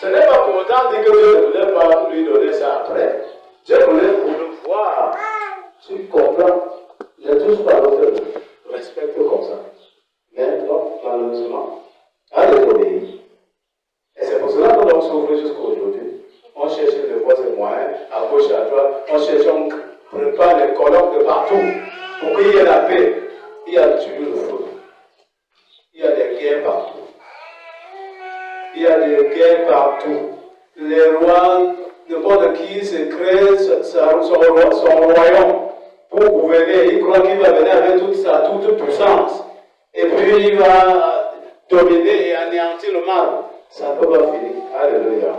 Ce n'est pas pour autant dire que Dieu ne voulait pas lui donner ça après. Dieu voulait pour le voir. Tu comprends? Je ne touche pas l'autre, respecte comme ça. Mais non, malheureusement, à désobéir. Et c'est pour cela que l'on souffre jusqu'à aujourd'hui. On cherche les voies et moyens, à gauche et à droite. On cherche, on prépare les colloques de partout pour qu'il y ait la paix. Il y a toujours le feu. Il y a des guerres partout. Il y a des guerres partout. Les rois, n'importe qui se crée son royaume pour gouverner. Il croit qu'il va venir avec toute sa toute puissance. Et puis il va dominer et anéantir le mal. Ça ne peut pas finir. Alléluia.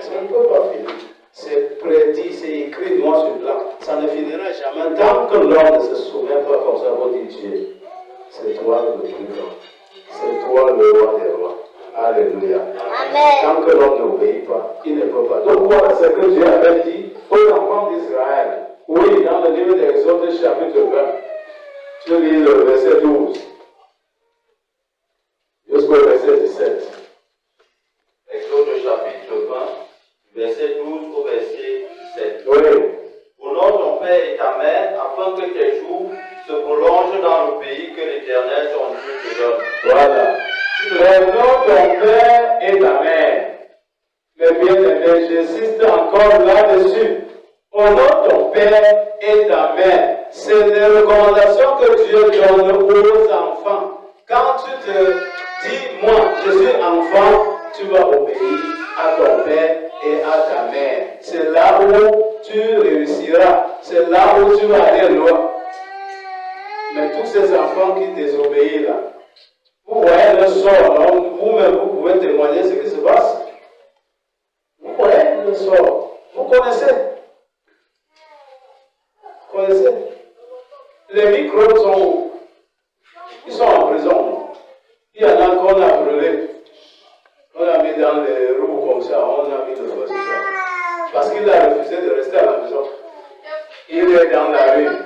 Ça ne peut pas finir. C'est prédit, c'est écrit noir sur blanc. Ça ne finira jamais tant que l'homme ne se souvient pas comme ça pour dire Dieu. C'est toi le plus grand. C'est toi le roi des rois. Alléluia. Amen. Tant que l'homme n'obéit pas, il ne peut pas. Donc voilà ce que Dieu avait dit aux enfants d'Israël. Oui, dans le livre d'Exode chapitre 20. Je lis le verset 12 jusqu'au verset 17. Exode chapitre 20, verset 12 au verset 17. Oui. Honore ton père et ta mère, afin que tes jours se prolongent dans le pays que l'Éternel ton Dieu te donne. Voilà. Honore ton père et ta mère. Mais bien aimé, j'insiste encore là-dessus. Honore ton père et ta mère. C'est les recommandations que Dieu donne aux enfants. Quand tu te dis, moi, je suis enfant, tu vas obéir à ton père et à ta mère. C'est là où tu réussiras. C'est là où tu vas aller loin. Mais tous ces enfants qui désobéissent là, vous voyez le sort, vous-même vous pouvez témoigner ce qui se passe. Vous voyez le sort. Vous connaissez. Vous connaissez. Les microbes sont où? Ils sont en prison. Il y en a qu'on a brûlé. On a mis dans les roues comme ça, on a mis le feu sur ça. Parce qu'il a refusé de rester à la maison. Il est dans la rue.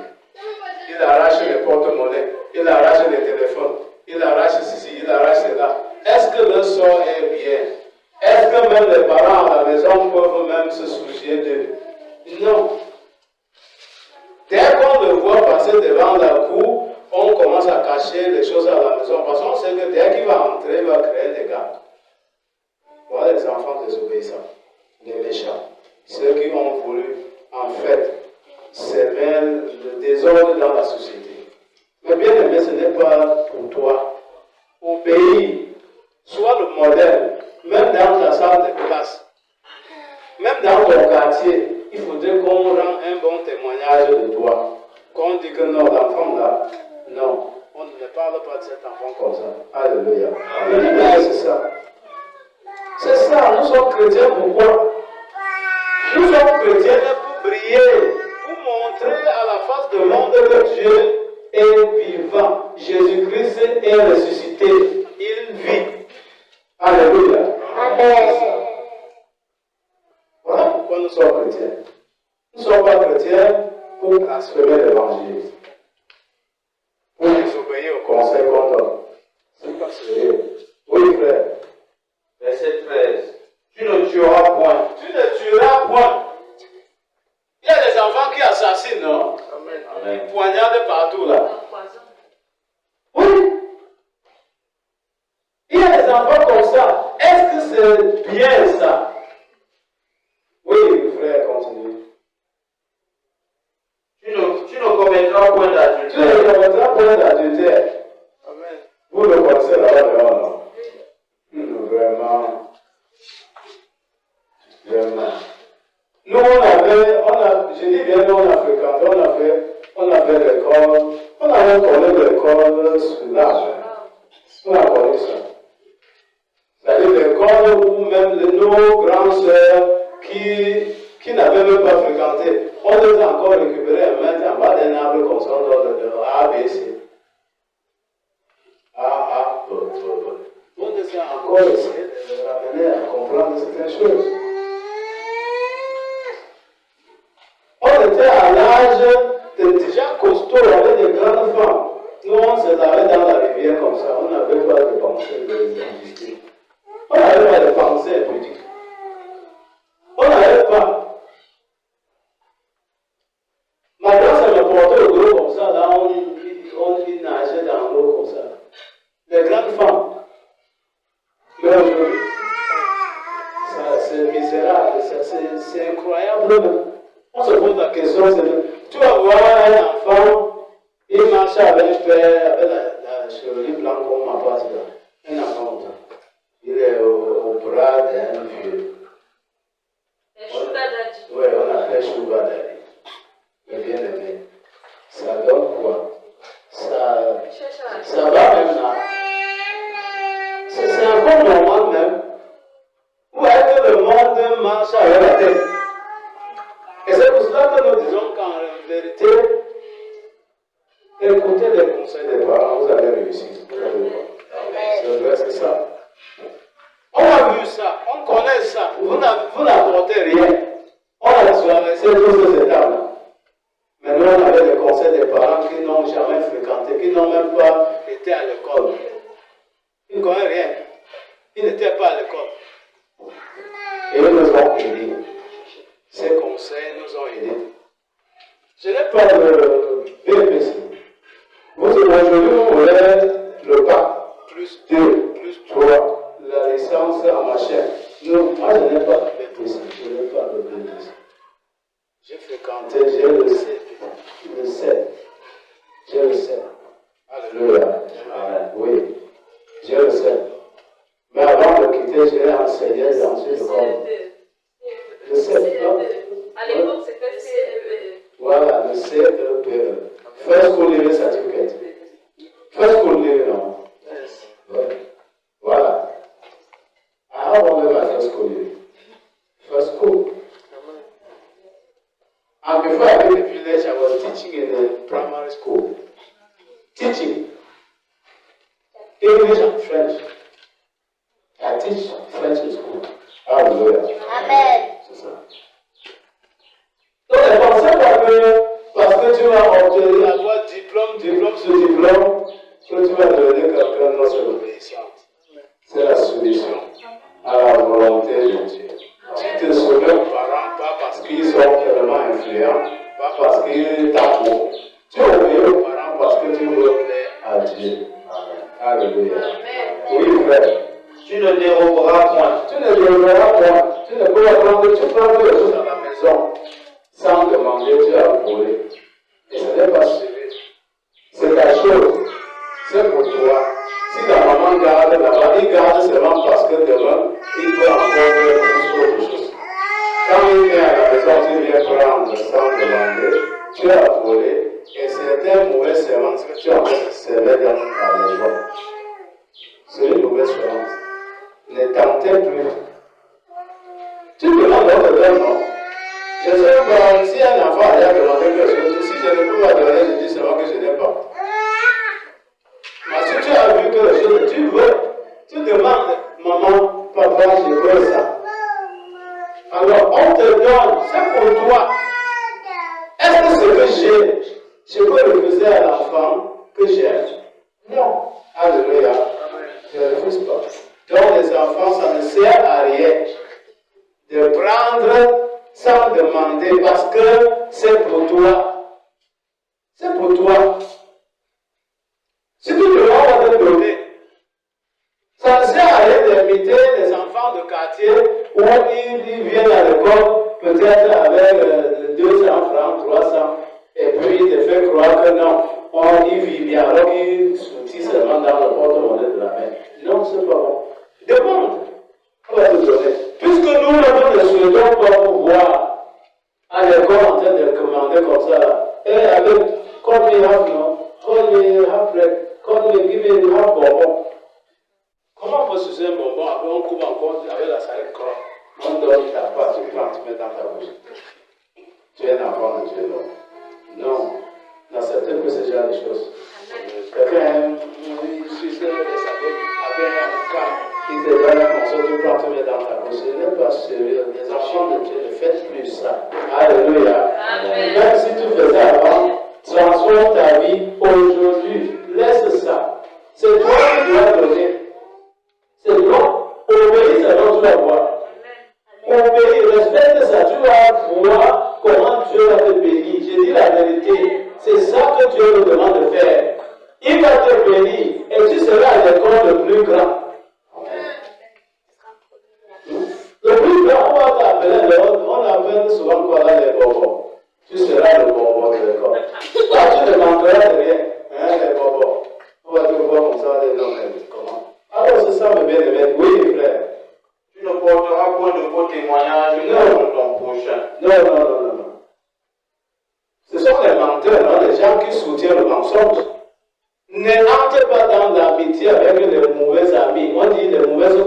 Il arrache les porte-monnaies. Il arrache les téléphones. Il arrache ceci, il arrache cela. Est-ce que le sort est bien? Est-ce que même les parents à la maison peuvent même se soucier d'eux? Non. Dès qu'on le voit passer devant la cour, on commence à cacher les choses à la maison. Parce qu'on sait que dès qu'il va entrer, il va créer des gars. Voilà les enfants désobéissants, les méchants. Ceux qui ont voulu, en fait, semer le désordre dans la société. Mais bien aimé, ce n'est pas pour toi. Obéis, sois le modèle, même dans ta salle de classe, même dans ton quartier. Il faudrait qu'on rende un bon témoignage de toi. Qu'on dit que non, l'enfant là, non, on ne parle pas de cet enfant comme ça. Alléluia. C'est ça. C'est ça, nous sommes chrétiens pourquoi? Nous sommes chrétiens pour briller, pour montrer à la face du monde que Dieu est vivant. Jésus-Christ est ressuscité. Il vit. Alléluia. Amen. Voilà pourquoi nous sommes chrétiens. Nous ne sommes pas chrétiens pour blasphémer l'évangile. Pour désobéir au conseil qu'on donne. C'est pas sérieux. Oui, frère. Verset 13. Tu ne tueras point. Tu ne tueras point. Il y a des enfants qui assassinent, non? Amen. Amen. Ils poignardent partout là. Oui. Il y a des enfants comme ça. Est-ce que c'est bien ça? Oui, frère, continue. Tu ne commettras point d'adultère. Tu ne commettras point d'adultère. Amen. Vous le connaissez là-bas dehors, non? Vraiment. Vraiment. Nous, je dis bien, nous, on a fréquenté, on a fait l'école, on avait connu l'école sur l'âge. On a connu ça. C'est-à-dire l'école où même nos grandes sœurs qui n'avaient même pas fréquenté, on les a encore récupérés et mettre en bas d'un arbre comme ça, de A, B, C. On les a encore essayé de les ramener à comprendre certaines choses. On était à l'âge de déjà costaud avec des grandes femmes. Nous, on se lavait dans la rivière comme ça. On n'avait pas de pensée de On n'avait pas de pensée impudique. monde normal même, où est-ce que le monde marche avec la tête? Et c'est pour cela que nous disons qu'en vérité, écoutez les conseils des parents, vous allez réussir. C'est vrai, c'est ça. On a vu ça, on connaît ça, vous n'apportez rien. On a traversé toutes ces étapes-là. Mais nous, on avait les conseils des parents qui n'ont jamais fréquenté, qui n'ont même pas été à l'école. Ils ne connaissent rien. Ils n'étaient pas à l'école. Et ils nous ont aidés. Ces conseils nous ont aidés. Je n'ai pas de BPC. Vous imaginez, vous voulez le bac, plus 2, plus 3, la licence en machin. Non, moi je n'ai pas de BPC. Je n'ai pas de BPC. J'ai fréquenté, j'ai le C. Le C. J'ai le C. Alléluia. Amen. Oui. J'ai le C. Mais avant de quitter, j'ai enseigné dans une école. Le CEP. À l'époque, c'était le CEP. Voilà, le CEP. First School Living Certificate. First School Living, non? Voilà. I have only my first school living. First school. And before I left the village, I was teaching in the primary school. Teaching English and French. I teach French in school. Hallelujah. Amen. C'est ça. Donc, ne pensez pas que parce que tu vas avoir diplôme sur diplôme, que tu vas devenir quelqu'un de notre obéissant. C'est la solution à la volonté de Dieu. Tu te soumets aux parents, pas parce qu'ils sont tellement influents, pas parce qu'ils t'apprennent. Tu obéis aux parents parce que tu veux plaire à Dieu. Alléluia. Oui, frère. Tu ne déroberas point. Tu ne déroberas point. Tu ne peux apprendre, tu prends des choses à la maison sans demander, tu as volé. Et ce n'est pas suivi. C'est ta chose. C'est pour toi. Si la maman garde là-bas, il garde seulement parce que demain, il peut encore faire autre chose. Quand il vient à la maison, tu viens prendre sans demander, tu as volé, et c'est un mauvais sémence que tu as semé dans la maison. C'est une mauvaise sémence. Ne tentez plus. Tu demandes l'autre donne, non? Je ne sais pas si un enfant a demandé quelque chose, si je ne peux pas donner, je dis seulement que je n'ai pas. Mais si tu as vu quelque chose, tu veux, tu demandes, maman, papa, je veux ça. Alors on te donne, c'est pour toi. Est-ce que ce que j'ai, je peux refuser à l'enfant que j'aime? Non. Alléluia. Je ne refuse pas. Donc les enfants, ça ne sert à rien de prendre sans demander parce que c'est pour toi. C'est pour toi. Si tu demandes à te donner, ça ne sert à rien d'imiter les enfants de quartier où ils viennent à l'école peut-être avec 200 francs, 300, et puis ils te font croire que non, il vit bien, alors qu'ils soutient seulement dans le porte-monnaie de la main. Non, c'est pas bon. Demande, on va te donner. Puisque nous ne souhaitons pas pouvoir à l'école en train de commander comme ça, et avec, call me half, non, call me half bread, call me, give me half bonbon. Comment on peut sucer un bonbon, après on coupe encore avec la salade croix. On donne ta part, tu prends, tu mets dans ta bouche. Tu es un enfant de Dieu, non. Non, n'acceptez plus ce genre de choses. Quelqu'un, il suce les sabots avec un cas, il te donne un morceau, tu prends, tu mets dans ta bouche. Ce n'est pas sérieux. Les enfants de Dieu ne faites plus ça. Alléluia. Amen. Même si tu faisais avant, transforme ta vie aujourd'hui. Laisse ça. C'est toi qui dois donner. C'est toi. Obéis, c'est donc tu vas voir. Obéis, respecte ça. Tu vas voir comment Dieu va te bénir. Je dis la vérité. C'est ça que Dieu nous demande de faire. Il va te bénir et tu seras à l'école le plus grand. Le plus grand, on va t'appeler, on appelle souvent quoi là les bonbons. Tu seras le bonbon de l'école. Là, tu ne manqueras de rien. Hein, les bonbons. On va te voir comme ça, les noms, comment. Alors, c'est ça, mes bien-aimés. Oui, frère. Tu ne porteras point de faux témoignages contre ton prochain. Non. Ce sont les menteurs, non, les gens qui soutiennent le mensonge. N'entre pas dans l'amitié avec les mauvais amis. On dit les mauvaises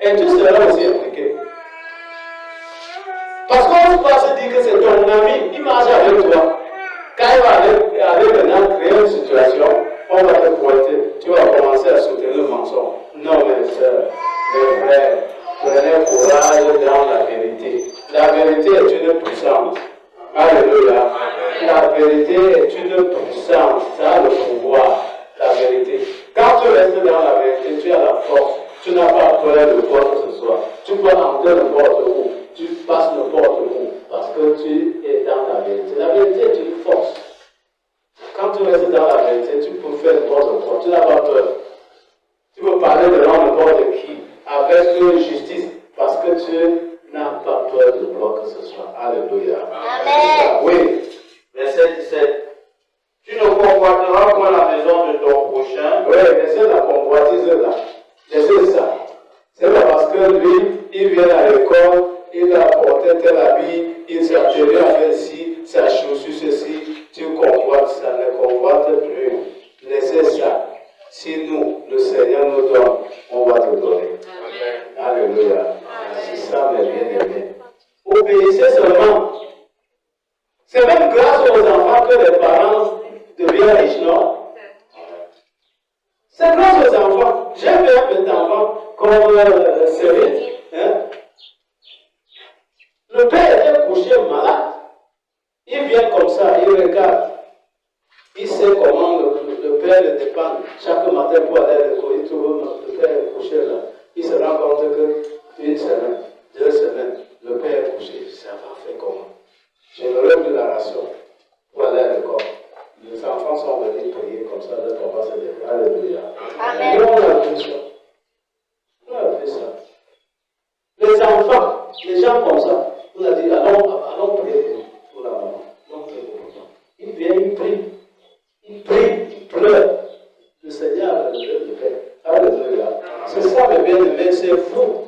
Et tu seras aussi impliqué. Parce qu'on ne peut pas se dire que c'est ton ami, il marche avec toi. Quand il va aller maintenant créer une situation, on va te pointer, tu vas commencer à soutenir le mensonge. Non, mes soeurs, mes frères, prenez courage dans la vérité. La vérité est une puissance. Alléluia. La vérité est une puissance, ça a le pouvoir, la vérité. Quand tu restes dans la vérité, tu as la force. Tu n'as pas peur de quoi que ce soit. Tu peux entrer n'importe où. Tu passes n'importe où. Parce que tu es dans la vérité. La vérité est une force. Quand tu restes dans la vérité, tu peux faire n'importe quoi. Tu n'as pas peur. Tu peux parler devant n'importe qui. Avec une justice. Parce que tu n'as pas peur de quoi que ce soit. Alléluia. Amen. Oui. Verset 17. Tu ne convoiteras point la maison de ton prochain. Oui, laissez la convoitise là. Laissez ça. C'est pas parce que lui, il vient à l'école, il a porté tel habit, il s'est attelé à faire ci, sa chaussure ceci, tu convoites ça, ne convoite plus. Laissez ça. Si nous, le Seigneur nous donne, on va te donner. Amen. Alléluia. C'est ça, mes bien-aimés. Obéissez seulement. C'est même grâce aux enfants que les parents deviennent riches, non? C'est grâce aux enfants. J'ai vu un petit enfant comme Céline. Hein? Le père était couché malade. Il vient comme ça, il regarde. Il sait comment le père le dépend. Chaque matin pour aller à l'école, il trouve le père est couché là. Il se rend compte qu'une semaine, 2 semaines, le père est couché. Ça va faire comment? Je me lève de la ration pour aller à l'école. Les enfants sont venus prier comme ça, le papa se lève. Alléluia. Amen. Et on a fait ça. On a fait ça. Les enfants, les gens comme ça, on a dit allons prier pour la maman. Allons prier pour la maman. Il vient, il prie. Il prie, il pleure. Le Seigneur le fait. Alléluia. C'est ça, mes bien-aimés, c'est fou.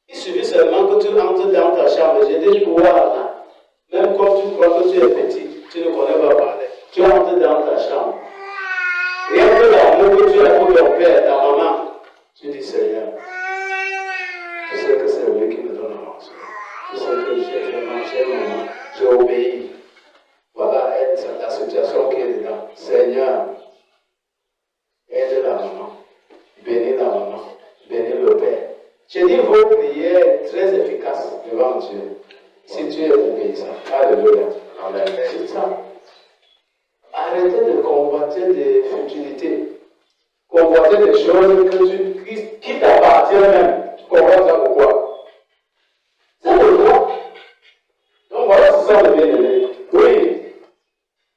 Il suffit seulement que tu entres dans ta chambre. J'ai des pouvoirs là. Même quand tu crois que tu es petit, tu ne connais pas parler. Tu entres dans ta chambre. Rien que l'amour que tu as pour ton père, ta maman, tu dis Seigneur, tu sais que c'est lui qui me donne à manger. Tu sais que j'ai fait manger maman, j'ai obéi. Voilà la situation qui est dedans. Seigneur, aide la maman, bénis la maman, bénis le père. J'ai dit vos prières très efficaces devant Dieu. Si tu es obéissant. Alléluia. Amen. C'est ça. Arrêtez de convoiter des futilités. Convoiter des choses qui t'appartiennent même. Tu convoites ça pourquoi? C'est le droit. Donc voilà, c'est ça le bien-aimé. Oui.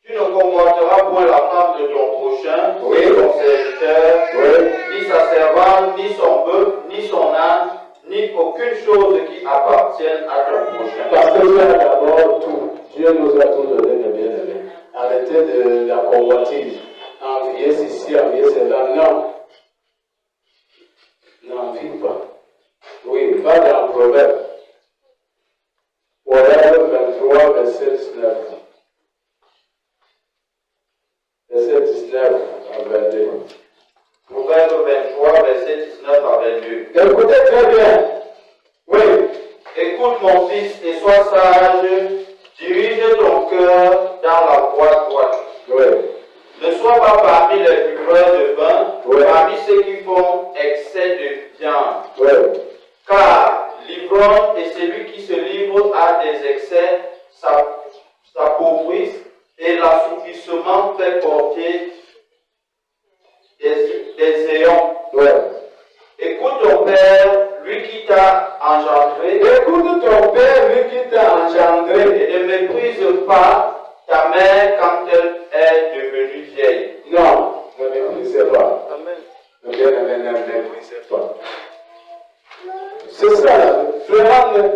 Tu ne convoiteras point la femme de ton prochain, Oui. ni ton serviteur, Oui. ni sa servante, ni son bœuf, ni son âne, ni aucune chose qui appartienne à ton prochain. Parce que Dieu a d'abord tout. Dieu nous a tout donné, mes bien-aimés. Arrêtez de la convoitise. Envier ceci, envier cela. Non. N'envie pas. Oui, va dans le Proverbe. Proverbe 23, verset 19. Verset 19 à 22. Proverbe 23, verset 19 à 22. Écoutez très bien. Oui. Écoute mon fils et sois sage, dirige ton cœur dans la voie droite. Oui. Ne sois pas parmi les buveurs de vin, Oui. parmi ceux qui font excès de viande. Oui. Car l'ivrogne et celui qui se livre à des excès s'appauvrissent et l'assoupissement fait porter des éons. Oui. Écoute ton père, lui qui t'a engendré, Écoute ton père, lui qui t'a engendré. et ne méprise pas ta mère quand elle est devenue vieille. Non, ne méprisez pas. Amen. Le bien-aimé, ne méprisez pas. C'est ça, vraiment,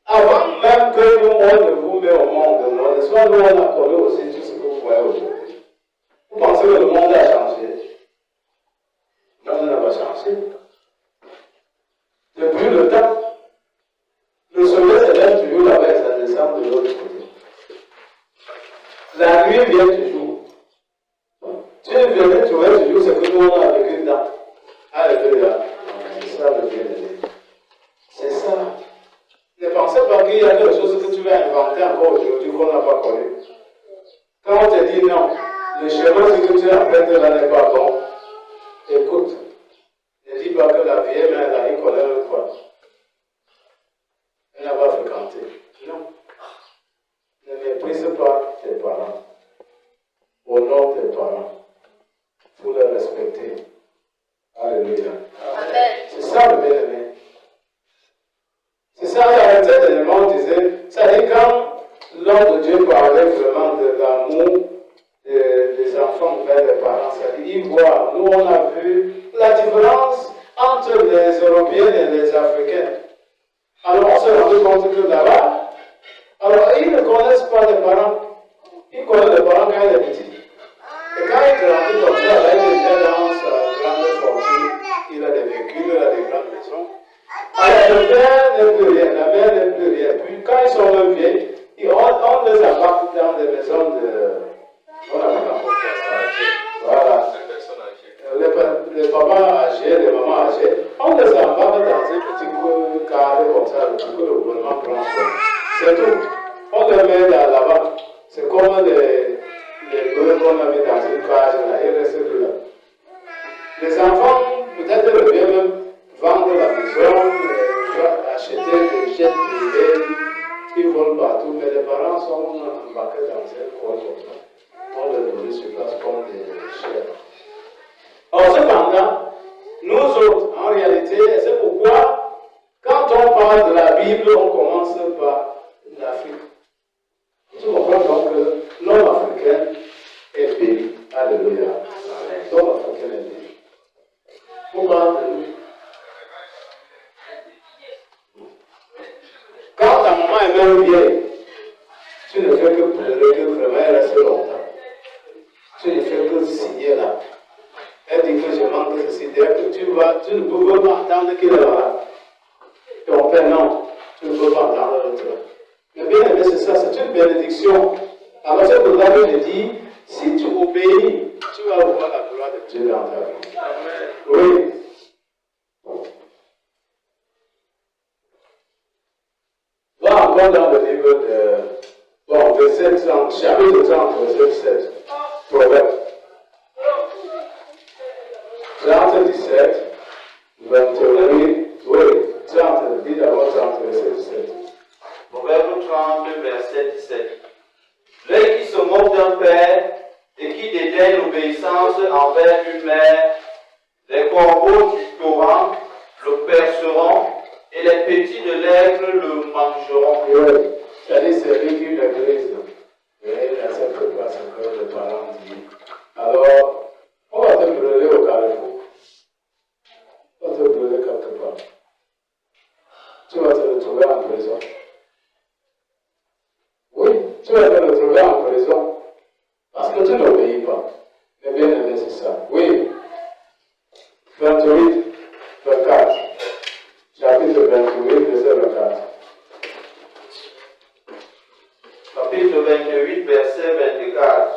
avant même que nous, on ne vous met au monde, non, n'est-ce pas, nous, on a connu aussi tout ce que vous voyez aujourd'hui. Vous pensez que le monde a changé? Le monde n'a pas changé. Depuis le temps, le soleil se lève toujours là-bas et ça descend de l'autre côté. La nuit vient toujours. Tu viens trouver toujours ce que nous on a vécu dedans. Alléluia. C'est ça le bien-aimé. qu'il y a quelque chose que tu vas inventer encore aujourd'hui qu'on n'a pas connu. Quand on te dit non, le chemin que tu apprêtes là n'est pas bon, écoute. Ne dis pas que la vieille mère là, il connaît le quoi. Elle n'a pas fréquenté. Non. Ne méprise pas tes parents. Honore tes parents. Il faut les respecter. Alléluia. Amen. C'est ça le bien-aimé. C'est ça, l'arrêté de l'élément disait, ça dit quand l'homme de Dieu parlait vraiment de l'amour des enfants vers les parents, ça dit, il voit, nous on a vu la différence entre les Européens et les Africains. Alors on s'est rendu compte que là-bas, alors ils ne connaissent pas les parents, ils connaissent les parents quand il est petit. Et quand il grandit comme ça, là, il est déjà dans sa grande fortune, il a des véhicules, il a des grandes maisons. Alors le père n'est plus rien, la mère n'est plus rien. Puis quand ils sont même vieux, on les embarque dans des maisons de... On appelle ça. Voilà. Les papas âgés, les mamans âgées, on les embarque dans un petit carré comme ça, que le gouvernement prend soin. C'est tout. On les met là-bas. C'est comme les bœufs qu'on a mis dans une cage là, ils restent plus là. Les enfants, peut-être le bien même vendre la maison, acheter des jets privés, ils volent partout, mais les parents sont embarqués dans un coin comme ça. On les nourrit sur place comme des chèvres. Or, cependant, nous autres, en réalité, c'est pourquoi, quand on parle de la Bible, on commence par l'Afrique. Tu comprends donc que l'homme africain est béni. Alléluia. L'homme africain est béni. Pourquoi de nous? Quand ta maman est même vieille, tu ne fais que pleurer que vraiment elle reste longtemps. Tu ne fais que signer là. Elle dit que je manque de ceci. Dès que tu ne peux pas entendre qu'il est là. Ton père, non, tu ne peux pas entendre le truc. Mais bien aimé, c'est ça, c'est une bénédiction. Alors c'est pour ça que je dis, si tu obéis, tu vas voir la gloire de Dieu dans ta vie. Amen. Oui. Va encore dans le livre de... Bon, verset 30, chapitre 30, verset 7. Proverbe. 30, 17, 28, oui, 30, dis d'abord 30, verset 17. Proverbe 30, verset 17. L'œil qui se moque d'un père et qui dédaigne l'obéissance envers une mère, les corbeaux du torrent le perceront et les petits de l'aigle le mangeront. Oui, c'est-à-dire c'est lui qui le brise. Et il n'accepte pas ce que le parent dit. Alors, on va te brûler au carrefour. On va te brûler quelque part. Tu vas te retrouver en prison. Oui, tu vas te retrouver en prison. Parce que tu n'obéis pas. Mais bien aimé, c'est ça. Oui. 28, 24. Chapitre 28, verset 24. Chapitre 28, verset 24.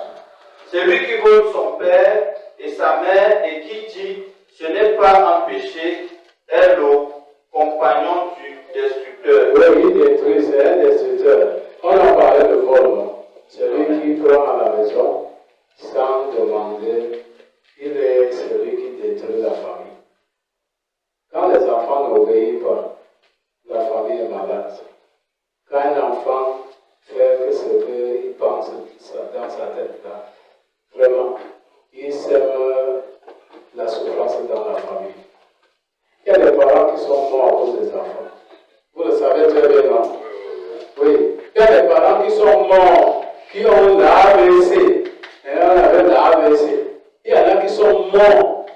Celui qui vole son père et sa mère et qui dit ce n'est pas un péché est le compagnon du destructeur. Oui, il détruit, c'est un destructeur. On a parlé de vol. Celui qui prend à la maison sans demander, il est celui qui détruit la famille. Quand les enfants n'obéissent pas, la famille est malade. Quand un enfant fait que ce qu'il pense dans sa tête, là, vraiment, il sème la souffrance dans la famille. Il y a des parents qui sont morts à cause des enfants. Vous le savez très bien, non? Oui. Il y a des parents qui sont morts, qui ont l'AVC. Et on avait l'AVC. Il y en a qui sont morts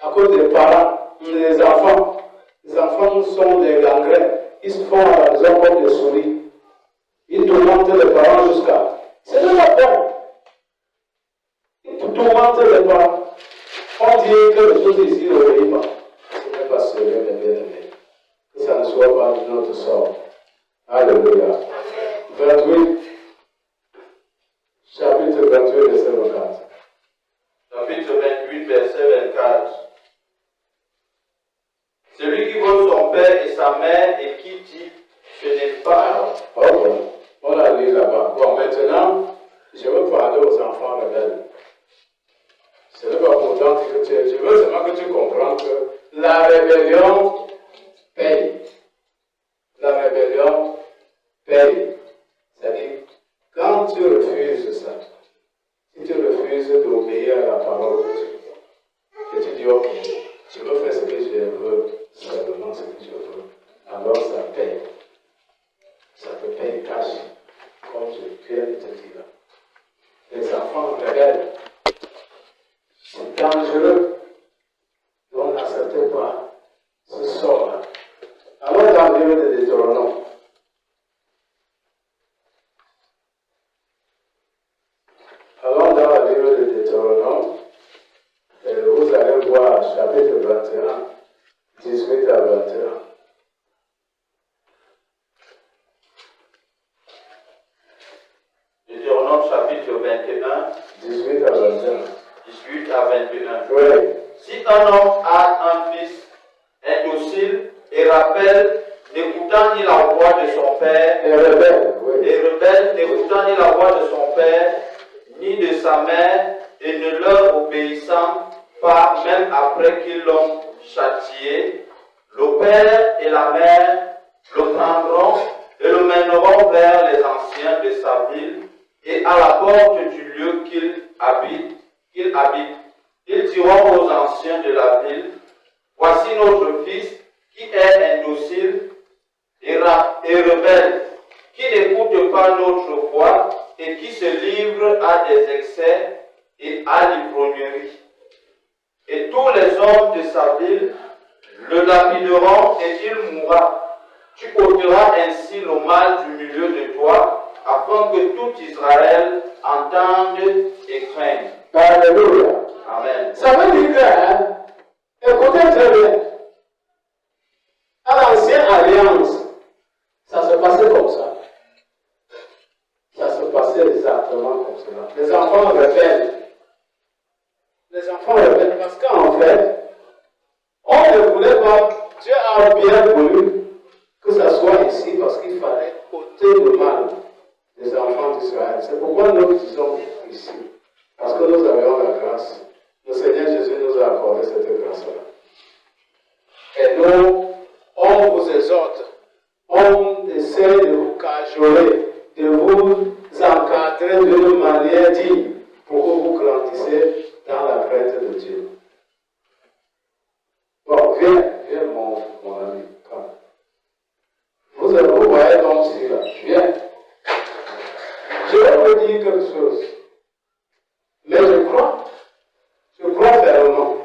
à cause des parents, des enfants. Les enfants sont des gangrènes. Ils se font à la maison comme des souris. Ils tourmentent les parents jusqu'à... C'est de la peine. Ils tourmentent les parents. On dit que les choses ici n'obéissent pas. Ce n'est pas sérieux, mes bien-aimés. Que ça ne soit pas de notre sort. Alléluia. 28. Chapitre 28, verset 24. Chapitre 28, verset 24. Celui qui vole son père et sa mère et qui dit ce n'est Bah, ok. On a lu là-bas. Bon, maintenant, je veux parler aux enfants rebelles. Ce n'est pas pourtant que je veux seulement que tu comprennes que la rébellion paye. La rébellion paye. C'est-à-dire, quand tu refuses ça, si tu refuses d'obéir à la parole de Dieu, et tu dis, ok, je veux faire ce que je veux, seulement ce que je veux, alors ça paye. Ça te paye cash, comme je viens de te dire. Les enfants rebelles, c'est dangereux. Donc n'acceptez pas ce sort-là. Alors dans le livre de Deutéronome, allons dans le livre de Deutéronome, et vous allez voir chapitre 21, 18 à 21. Deutéronome chapitre 21, 18 à 21. 18 à 21. Oui. Si un homme a un fils indocile et rappelle, n'écoutant ni la voix de son père, Et rebelle, oui. et rebelle, n'écoutant ni la voix de son père, ni de sa mère, et ne leur obéissant pas, même après qu'ils l'ont châtié, le père et la mère le prendront et le mèneront vers les anciens de sa ville et à la porte du lieu qu'il habite. Ils diront aux anciens de la ville, voici notre fils qui est indocile et rebelle, qui n'écoute pas notre voix et qui se livre à des excès et à l'ivrognerie. Et tous les hommes de sa ville le lapideront et il mourra. Tu ôteras ainsi le mal du milieu de toi, afin que tout Israël entende et craigne. Alléluia. Amen. Ça veut dire que, écoutez très bien, à l'ancienne alliance, ça se passait comme ça. Ça se passait exactement comme cela. Les enfants rebelles. Les enfants rebelles, parce qu'en fait, on ne voulait pas, Dieu a bien voulu que ça soit ici, parce qu'il fallait ôter le mal des enfants d'Israël. C'est pourquoi nous disons ici. Parce que nous avions la grâce. Le Seigneur Jésus nous a accordé cette grâce-là. Et nous, on vous exhorte, on essaie de vous cajoler, de vous encadrer d'une manière digne pour que vous grandissiez dans la crainte de Dieu. Bon, viens mon ami. Vous voyez donc ici, là. Viens. Je vais vous dire quelque chose. Mais je crois fermement.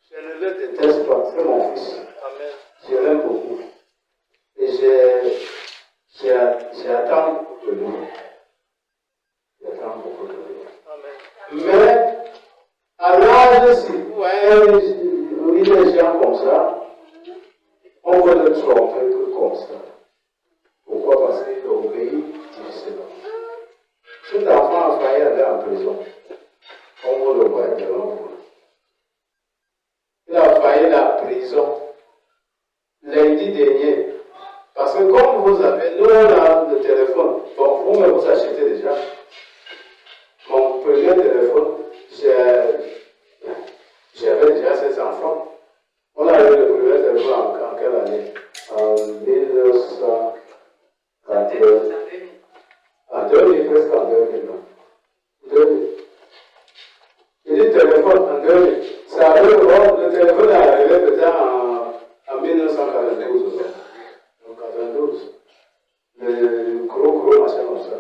Je ne le déteste pas, c'est mon fils. Amen. Je l'aime beaucoup. Et j'attends beaucoup de lui. J'attends beaucoup de lui. Amen. Mais, à l'âge, si vous voyez des gens comme ça, on veut le tromper que comme ça. Pourquoi? Parce qu'il obéit difficilement. Cet enfant a failli aller en prison. On vous le voit devant vous. Il a failli la prison lundi dernier. Parce que comme vous avez, nous on a le téléphone. Bon, vous-même vous achetez déjà. Mon premier téléphone, j'avais déjà 16 enfants. On a eu le premier téléphone en quelle année? En 1900. En 2000, presque en 2000. 2000. Il dit téléphone en 2000. Ça avait le téléphone est arrivé peut-être en 1992. Donc 92. Le gros machin comme ça.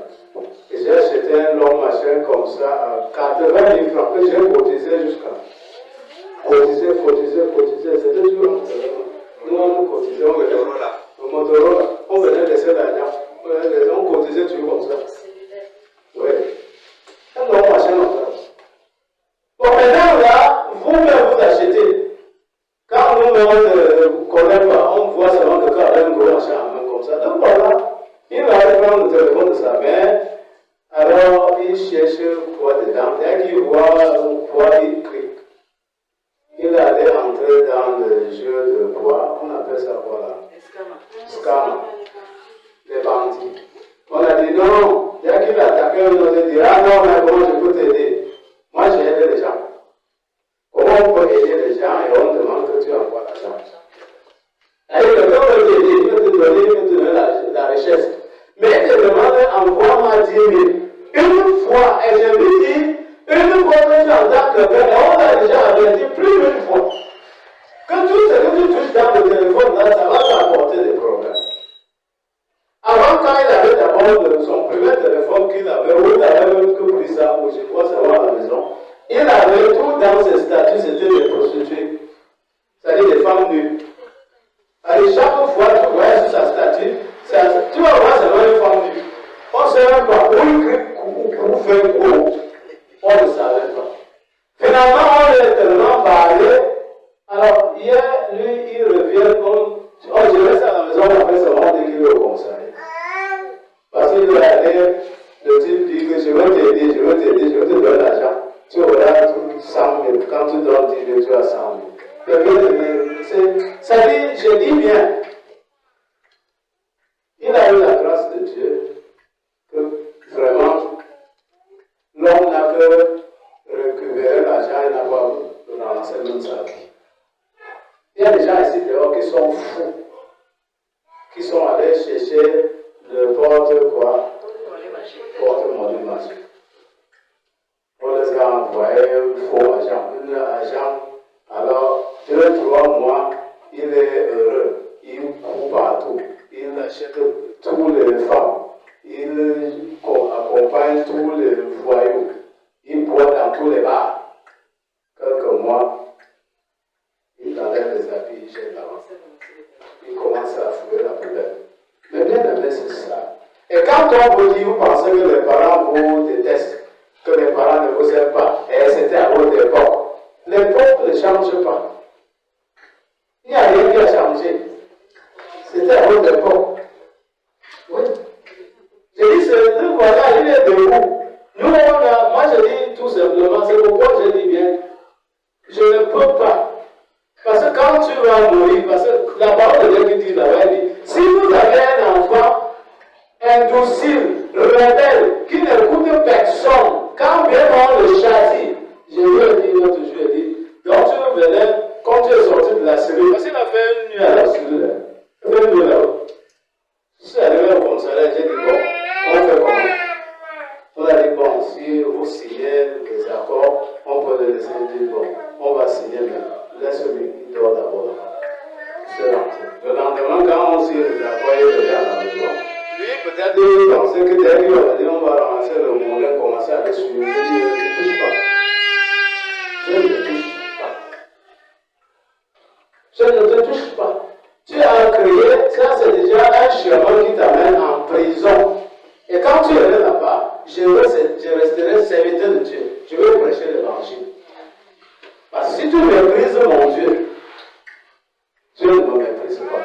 Et j'ai acheté un long machin comme ça à 80 000 francs que j'ai cotisé jusqu'à. Cotisé. C'était toujours mon téléphone. Nous, on cotisait, on venait. Au Motorola, on venait laisser l'argent. On cotisait toujours comme ça. Oui. Un long machin comme ça. Bon, maintenant, là, vous-même vous achetez. Quand nous-mêmes on ne vous connaît pas, on voit seulement quelqu'un avec un gros machin en main comme ça. Donc voilà, il va aller prendre le téléphone de sa mère. Alors, il cherche quoi dedans. Dès qu'il voit quoi, il clique. Il allait entrer dans le jeu de quoi? On appelle ça quoi là? Scam. non, il y a qui va attaquer un autre et dire, ah non, mais comment je peux t'aider? Moi, j'ai aidé les gens. Comment on peut aider les gens et on demande que tu envoies l'argent? Et quelqu'un veut t'aider, il veut te donner la richesse. Mais il te demande, envoie-moi 10 000. Une fois, et je lui dis, une fois que tu entends quelqu'un, et on a déjà averti plus d'une fois, que tout ce que tu touches dans le téléphone, là, ça va t'apporter des problèmes. Avant, quand il avait d'abord son premier téléphone qu'il avait, où il avait même que pris ça, où je crois savoir à la maison, il avait tout dans ses statuts, c'était des prostituées. C'est-à-dire des femmes nues. Et chaque fois que tu voyais sur sa statue, tu vas voir seulement une femme nue. On ne sait même pas où il crie, où fait quoi. On ne savait pas. Finalement, on lui a tellement parlé. Alors, hier, lui, il revient, je reste à la maison, on appelle seulement dès qu'il est au conseil. Parce qu'il doit aller, le type dit que je veux t'aider, je veux te donner l'argent. Tu auras 100 000. Quand tu donnes 10 000, tu as 100 000. Ça dit, je dis bien, il a eu la grâce de Dieu, que vraiment, l'homme n'a que récupéré l'argent et n'a pas relancé même sa vie. Il y a des gens ici dehors qui sont fous, qui sont allés chercher le porte-quoi, porte-monnaie magique. On les a envoyé faux agent. Alors, 2-3 mois, il est heureux, il court partout, il achète tous les femmes, il accompagne tous les voyous, il boit dans tous les bars. Quelques mois, il enlève les habits, il jette là-bas. Il commence à fouiller la poubelle. Mais bien aimé, c'est ça. Et quand on vous dit, vous pensez que les parents vous détestent, que les parents ne vous aiment pas, et c'était à votre époque. L'époque ne change pas. Il n'y a rien qui a changé. C'était à votre époque. Oui. Je dis, ce voilà, il est debout. Nous, moi je dis tout simplement, c'est pourquoi je dis bien, je ne peux pas. Parce que quand tu vas mourir, parce que la parole de Dieu qui dit là-bas, elle dit, si vous avez un enfant indocile, rebelle, qui n'écoute personne, quand bien on le châtie, je lui ai dit l'autre jour, il dit, donc tu venais, quand tu es sorti de la cellule, parce qu'il a fait une nuit à la cellule, il a fait une nuit là-haut. Je suis arrivé au commissariat, j'ai dit, bon, on fait comment? On a dit, bon, si vous signez les accords, on peut les laisser dire, bon, on va signer maintenant. Laisse-lui, il dort d'abord. C'est rentré. Le lendemain, quand on signe les accords, il revient à la maison. Lui, peut-être, il pensait que dès qu'il va dire, on va ramasser le moulin, commencer à le suivre. Il dit, ne te touche pas. Je ne te touche pas. Je ne te touche pas. Tu as créé, ça c'est déjà un chemin qui t'amène en prison. Et quand tu es là-bas, je resterai serviteur de Dieu. Je vais prêcher l'évangile. Parce que si tu méprises mon Dieu, Dieu ne me méprise pas.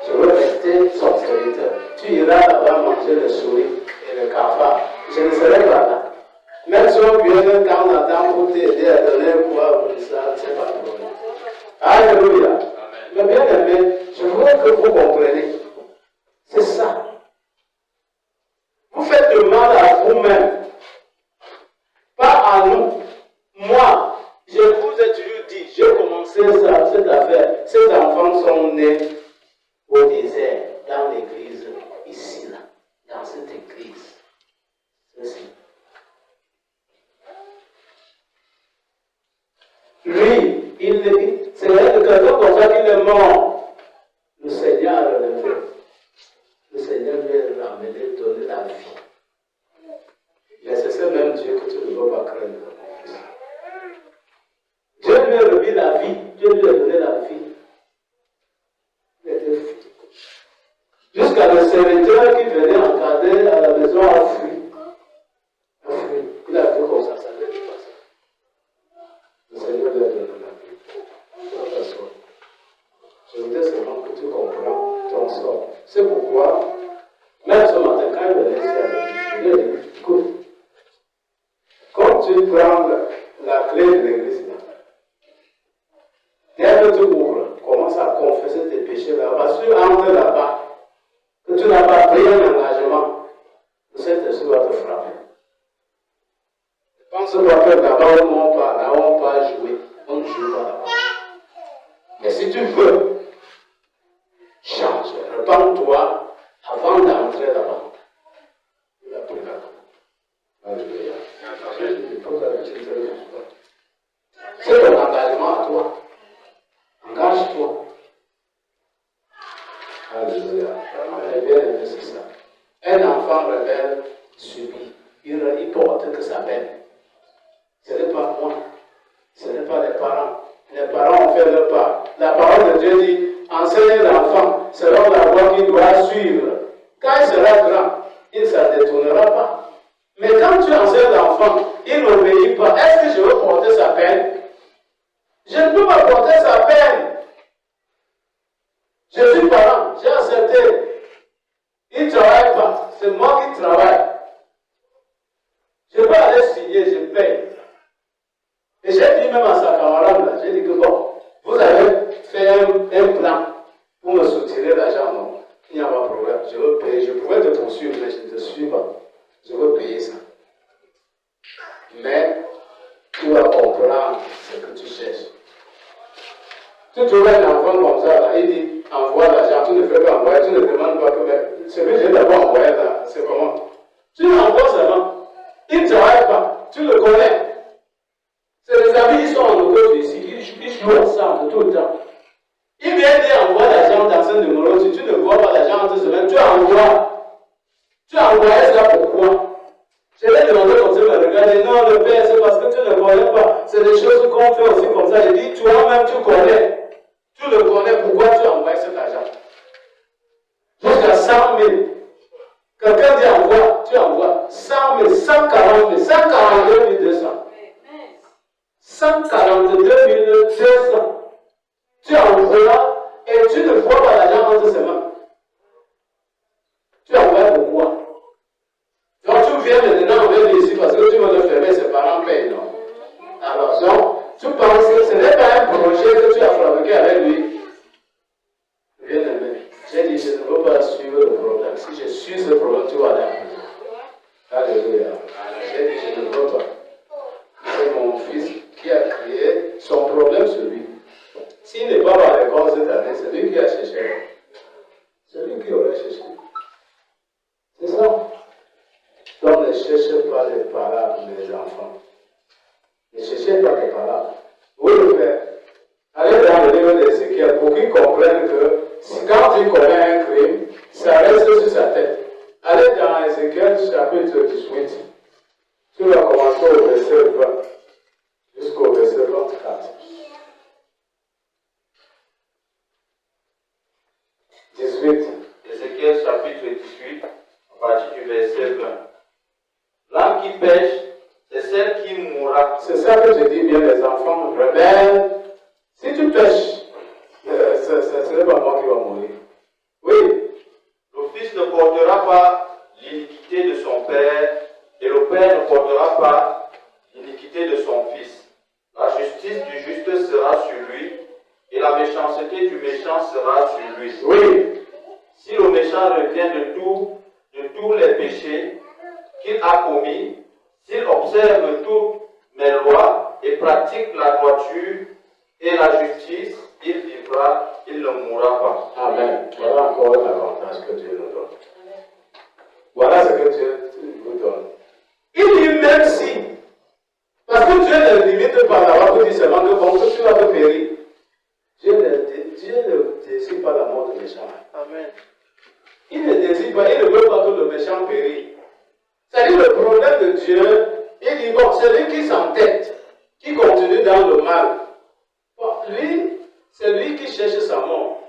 Je veux rester son serviteur. Tu iras là-bas manger les souris et les cafards. Je ne serai pas là. Même si on vient de temps en temps pour t'aider à donner quoi, ça, c'est pas le problème. Alléluia. Mais bien aimé, je voudrais que vous compreniez. C'est ça. Vous faites le mal à vous-même. Pas à nous. Moi, je vous ai toujours dit, j'ai commencé ça, cette affaire. Ces enfants sont nés au désert, dans l'église, ici, là, dans cette église. Ceci. Lui, c'est quelqu'un comme ça qu'il est mort. Le Seigneur a relevé. Le Seigneur lui a ramené, donné la vie. Mais c'est ce même Dieu que tu ne veux pas craindre. Dieu lui a remis la vie. Dieu lui a donné la vie. Jusqu'à le serviteur qui venait encadrer à la maison a fui. Il a fait comme ça, ça ne lui pas ça. Le Seigneur lui a donné la vie. Je voudrais seulement que tu comprends ton sort. C'est pourquoi, même ce matin, quand il venait ici à l'église, je lui ai dit, écoute, quand tu prends la clé de l'église, dès que tu ouvres, commence à confesser tes péchés là-bas. Parce que tu entres là-bas, que tu n'as pas pris un engagement, aussi va te frapper. Ne pense pas que là-bas, n'avons pas joué. On ne joue pas là-bas. Mais si tu veux changer, repends-toi avant d'entrer là-bas. Il a pris là. Alléluia. C'est ton engagement à toi. Engage-toi. Alléluia. Bien, c'est ça. Un enfant rebelle subit. Il porte que sa peine. Ce n'est pas moi. Ce n'est pas les parents. Les parents ont fait leur part. La parole de Dieu dit, enseignez l'enfant selon la voie qu'il doit suivre. Quand il sera grand, il ne s'en détournera pas. Mais quand tu enseignes l'enfant, il n'obéit pas. Est-ce que je veux porter sa peine? Je ne peux pas porter sa peine. Je suis parent, j'ai accepté. Il ne travaille pas, c'est moi qui travaille. Je peux aller signer, je paye. Et j'ai dit même à sa camarade, là, j'ai dit que bon, vous avez fait un plan pour me soutirer l'argent, non, il n'y a pas de problème, je veux payer, je pourrais te poursuivre, mais je ne te suis pas. Je veux payer ça. Mais tu vas comprendre ce que tu cherches. Tu trouves un enfant comme ça, là, il dit, envoie l'argent, tu ne fais pas envoyer, tu ne demandes pas que, mais celui que j'ai d'abord envoyé là, c'est comment? Tu l'envoies seulement. Il ne travaille pas, tu le connais. C'est les amis, ils sont en auto ici, ils jouent ensemble tout le temps. Il vient dire envoie l'argent dans un numéro, si tu ne vois pas l'argent en 2 semaines, tu envoies. Tu as envoyé ça pourquoi? Je l'ai demandé comme ça, il m'a regardé, non, le père, c'est parce que tu ne connais pas. C'est des choses qu'on fait aussi comme ça. J'ai dit, toi-même, tu connais. Tu le connais, pourquoi tu as envoyé cet argent? Jusqu'à 100 000. Quelqu'un dit envoie, tu envoies 100 000, 140 000, 142 200. 142 200. Tu envoies et tu ne vois pas l'argent en 2 semaines. Tu envoies pourquoi? Donc tu viens maintenant avec ici parce que tu veux le fermer, ses parents payent, non? Alors donc, tu penses que ce n'est pas un projet que tu as fabriqué avec lui. Bien aimé, j'ai dit, je ne veux pas suivre le problème. Si je suis ce problème, tu vas aller en prison. Alléluia. J'ai dit, je ne veux pas. C'est mon fils qui a créé son problème sur lui. S'il n'est pas à l'école cette année, c'est lui qui a cherché. C'est lui qui aurait cherché. C'est ça. Donc ne cherchez pas les paroles des enfants. Ne cherchez pas les paroles. Vous le faites. Allez dans le livre d'Ézéchiel pour qu'ils comprennent que quand il commet un crime, ça reste sur sa tête. Allez dans Ézéchiel chapitre 18. Tu vas commencer au verset 20 jusqu'au verset 24. 18. Ézéchiel chapitre 18, à partir du verset 20. L'âme qui pêche, c'est celle qui mourra. C'est ça que je dis bien, les enfants rebelles. Si tu pêches, ce n'est pas moi qui va mourir. Oui. Le fils ne portera pas l'iniquité de son père, et le père ne portera pas l'iniquité de son fils. La justice du juste sera sur lui, et la méchanceté du méchant sera sur lui. Oui. Si le méchant revient de tous les péchés qu'il a commis, s'il observe toutes mes lois et pratique la droiture et la justice, il vivra, il ne mourra pas. Amen. Voilà encore l'avantage que Dieu nous donne. Voilà ce que Dieu nous donne. Il dit même si, parce que Dieu ne limite pas la loi pour dire seulement que bon, que tu vas te périr. Dieu ne désire pas la mort du méchant. Amen. Il ne désire pas, il ne veut pas que le méchant périsse. C'est-à-dire le problème de Dieu, il dit bon, celui qui s'entête, qui continue dans le mal, bon, lui, c'est lui qui cherche sa mort.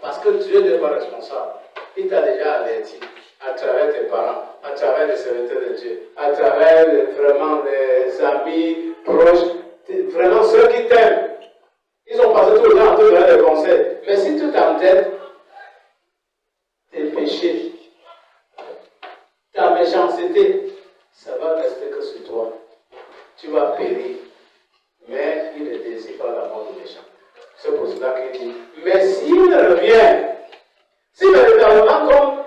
Parce que Dieu n'est pas responsable. Il t'a déjà averti à travers tes parents, à travers les serviteurs de Dieu, à travers vraiment les amis proches, vraiment ceux qui t'aiment. Ils ont passé tout le temps à te donner des conseils. Mais si tu t'entêtes, tes péchés, ta méchanceté, ça va rester que sur toi. Tu vas périr. Mais il ne désire pas la mort du méchant. C'est pour cela qu'il dit, mais s'il revient, si véritablement comme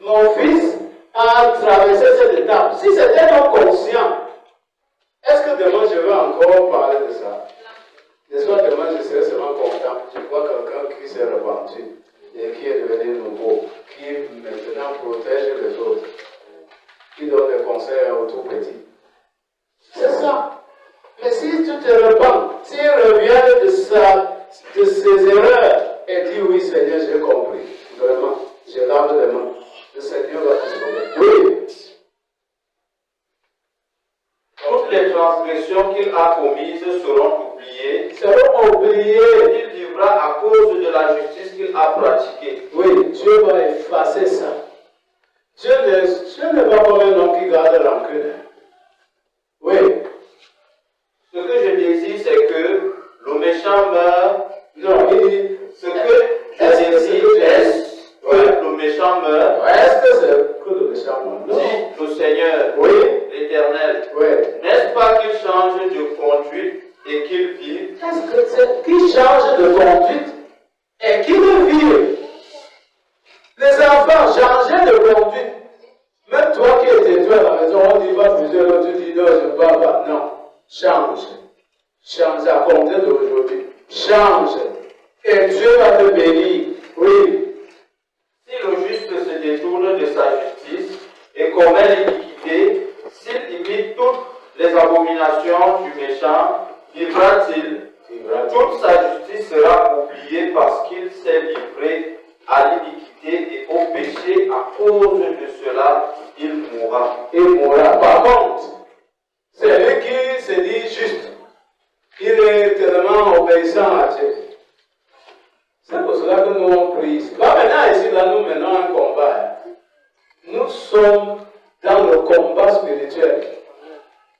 mon fils a a traversé cette étape. Si c'était non conscient, est-ce que demain je vais encore parler de ça? N'est-ce pas, demain je serai seulement content. Je vois quelqu'un qui s'est repenti et qui est devenu nouveau, qui maintenant protège les autres, qui donne des conseils aux tout petits. C'est ça. Mais si tu te repens, s'il revient de ses erreurs et dit oui Seigneur, j'ai compris, vraiment, je lave les mains, le Seigneur va te sauver. Oui. Toutes les transgressions qu'il a commises seront oubliées. Il vivra à cause de la justice qu'il a pratiquée. Oui, Dieu va effacer ça. Dieu n'est pas comme un homme qui garde rancune. Oui. Ce que je désire, c'est que le méchant meure. Non, il dit. Ce que je désire, est que le méchant meure. Est-ce que c'est que le méchant meure? Non. Dit le Seigneur, oui, l'Éternel. Oui. N'est-ce pas qu'il change de conduite et qu'il vive? Est-ce que c'est qu'il change de conduite et qu'il vive? Les enfants, changer de conduite. Même toi qui étais toi à la maison, on dit va plusieurs l'autre, tu dis non, je ne parle pas. Non, change. Change à compter d'aujourd'hui. Change. Et Dieu va te bénir. Oui. Si le juste se détourne de sa justice et commet l'iniquité, s'il imite toutes les abominations du méchant, vivra-t-il? Toute sa justice sera oubliée parce qu'il s'est livré à l'iniquité et au péché. À cause de cela, il mourra. Il mourra. Par contre, c'est lui qui se dit juste. Il est tellement obéissant à Dieu. C'est pour cela que nous on prie. Là maintenant, ici, là, nous menons un combat. Nous sommes dans le combat spirituel.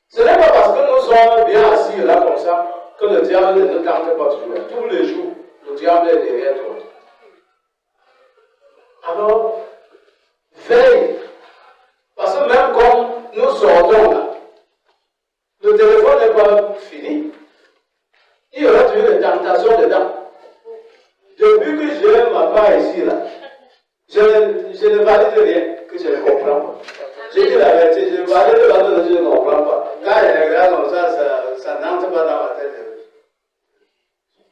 Ce n'est pas parce que nous sommes bien assis là comme ça que le diable ne nous tente pas toujours. Tous les jours, le diable est derrière toi. Alors, veille. Parce que même comme nous sortons là, le téléphone n'est pas fini. Il y aura toujours des tentations dedans. Depuis que j'ai ma part ici là, je ne valide rien que je ne comprends pas. J'ai dit la vérité, je ne valide pas que je ne comprends pas. Quand je regarde comme ça n'entre pas dans ma tête.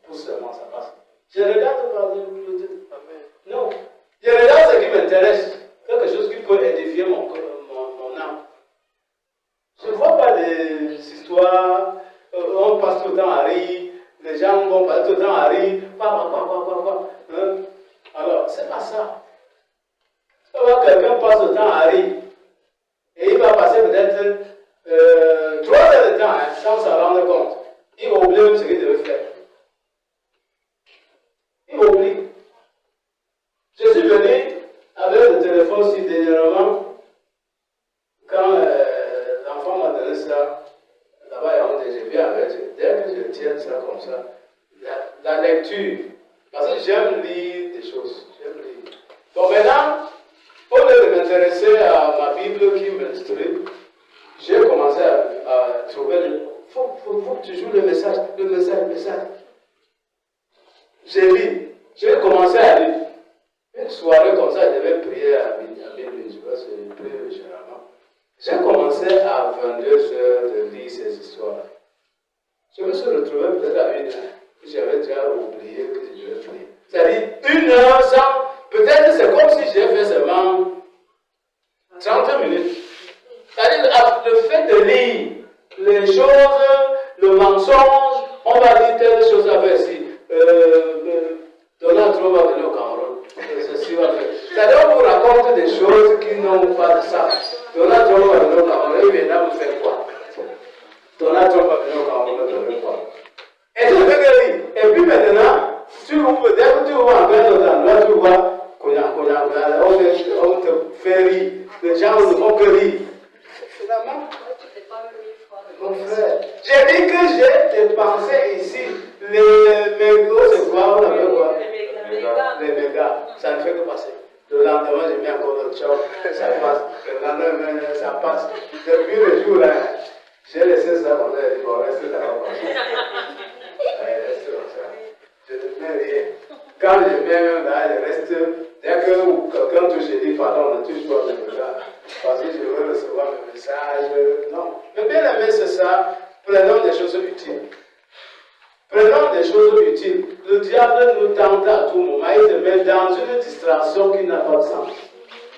Tout seulement ça passe. Je regarde pas non. Je regarde ce qui m'intéresse. Quelque chose qui peut édifier mon âme. Je ne vois pas des histoires, on passe tout le temps à rire, les gens vont passer tout le temps à rire, quoi. Alors, c'est pas ça. Quelqu'un passe le temps à rire, et il va passer peut-être 3 heures de temps sans s'en rendre compte. Il oublie ce qu'il devait faire. Il oublie. Je suis venu avec le téléphone si dernièrement, quand l'enfant m'a donné ça, là-bas, j'ai vu avec, dès que je tiens ça comme ça, la lecture, parce que j'aime lire des choses, j'aime lire. Bon, maintenant, au lieu de m'intéresser à ma Bible qui m'instruit, j'ai commencé à trouver faut que tu joues le message. J'ai lu, j'ai commencé à lire. Une soirée comme ça, je devais prier à minuit, je sais pas si je prie généralement. J'ai commencé à 22 heures de lire ces histoires. Je me suis retrouvé peut-être à 1 heure. J'avais déjà oublié que je devais prier. C'est-à-dire 1 heure sans. Peut-être c'est comme si j'ai fait seulement 30 minutes. C'est-à-dire le fait de lire les choses, le mensonge, on va dire telle chose à faire ici. Donald Trump va venir au Cameroun. Ceci va faire. C'est-à-dire on vous raconte des choses qui n'ont pas de sens. Donald Trump va venir au Cameroun, il viendra vous faire quoi? Donald Trump va venir au Cameroun, il va faire quoi? Et je fais que lire. Et puis maintenant, dès que tu vois un peu dans endroit, tu vois on te fait rire. Les gens ne font que rire. Finalement, mon frère, j'ai dit que j'ai dépensé ici les mégots, c'est quoi? On appelle quoi? Les mégas. Ça ne fait que passer. Le lendemain, j'ai mis encore le job, ça passe. Le lendemain, ça passe. Depuis le jour là, j'ai laissé ça comme ça, il va rester là-bas. Reste comme ça. Je ne mets rien. Quand je mets même là, je reste, dès que quelqu'un touche, je dis pardon, ne touche pas mes regards. Parce que je veux recevoir mes messages. Non. Mais bien aimé, c'est ça. Prenons des choses utiles. Prenons des choses utiles. Le diable nous tente à tout moment. Il te met dans une distraction qui n'a pas de sens.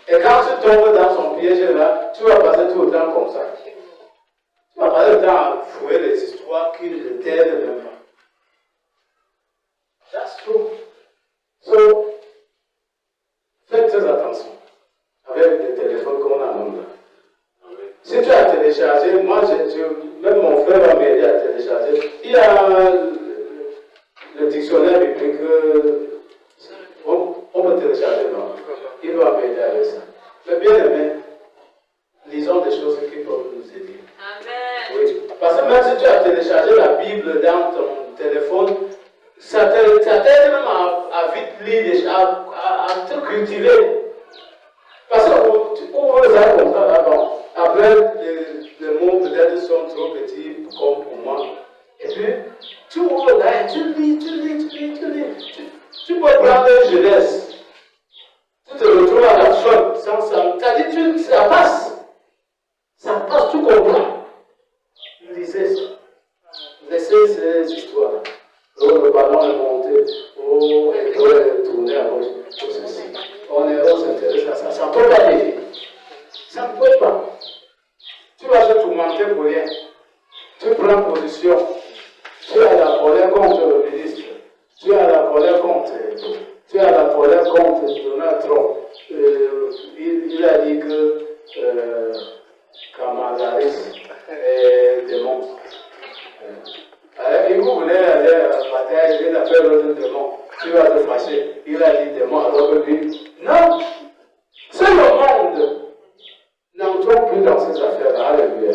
Et quand tu tombes dans son piège là, tu vas passer tout le temps comme ça. Tu vas passer le temps à fouiller les histoires qui ne t'aident même pas. That's true. So, faites très attention avec les téléphones qu'on a maintenant. Si tu as téléchargé, moi, même mon frère va m'aider à télécharger. Il y a le dictionnaire biblique, on peut télécharger, non? Il va m'aider avec ça. Mais bien aimé, lisons des choses qui peuvent nous aider. Amen. Oui. Parce que même si tu as téléchargé la Bible dans ton téléphone, ça t'aide même à vite lire, à te cultiver. Parce que tu ouvres ça comme ça, là-bas. Après, les mots peut-être sont trop petits comme pour moi. Et puis, tu ouvres là et tu lis. Tu peux prendre une jeunesse. Tu te retrouves à la fin. Ça passe. Ça passe, tu comprends. Lisez ça. Laissez ces histoires. Oh, le ballon est monté. Oh, et toi, est tourné à gauche. Tout ceci. On s'intéresse à ça. Ça ne peut pas t'aider. Ça ne peut pas. Tu vas te tourmenter pour rien. Tu prends position. Tu as la colère contre le ministre. Tu as la colère contre. Tu as la colère contre Donald Trump. Il a dit que Kamala Harris est démon. Et vous voulez aller à la bataille, il a fait l'autre démon. Tu vas te fâcher. Il a dit démon alors que lui. Non! C'est le monde. N'entrons plus dans ces affaires-là. Alléluia.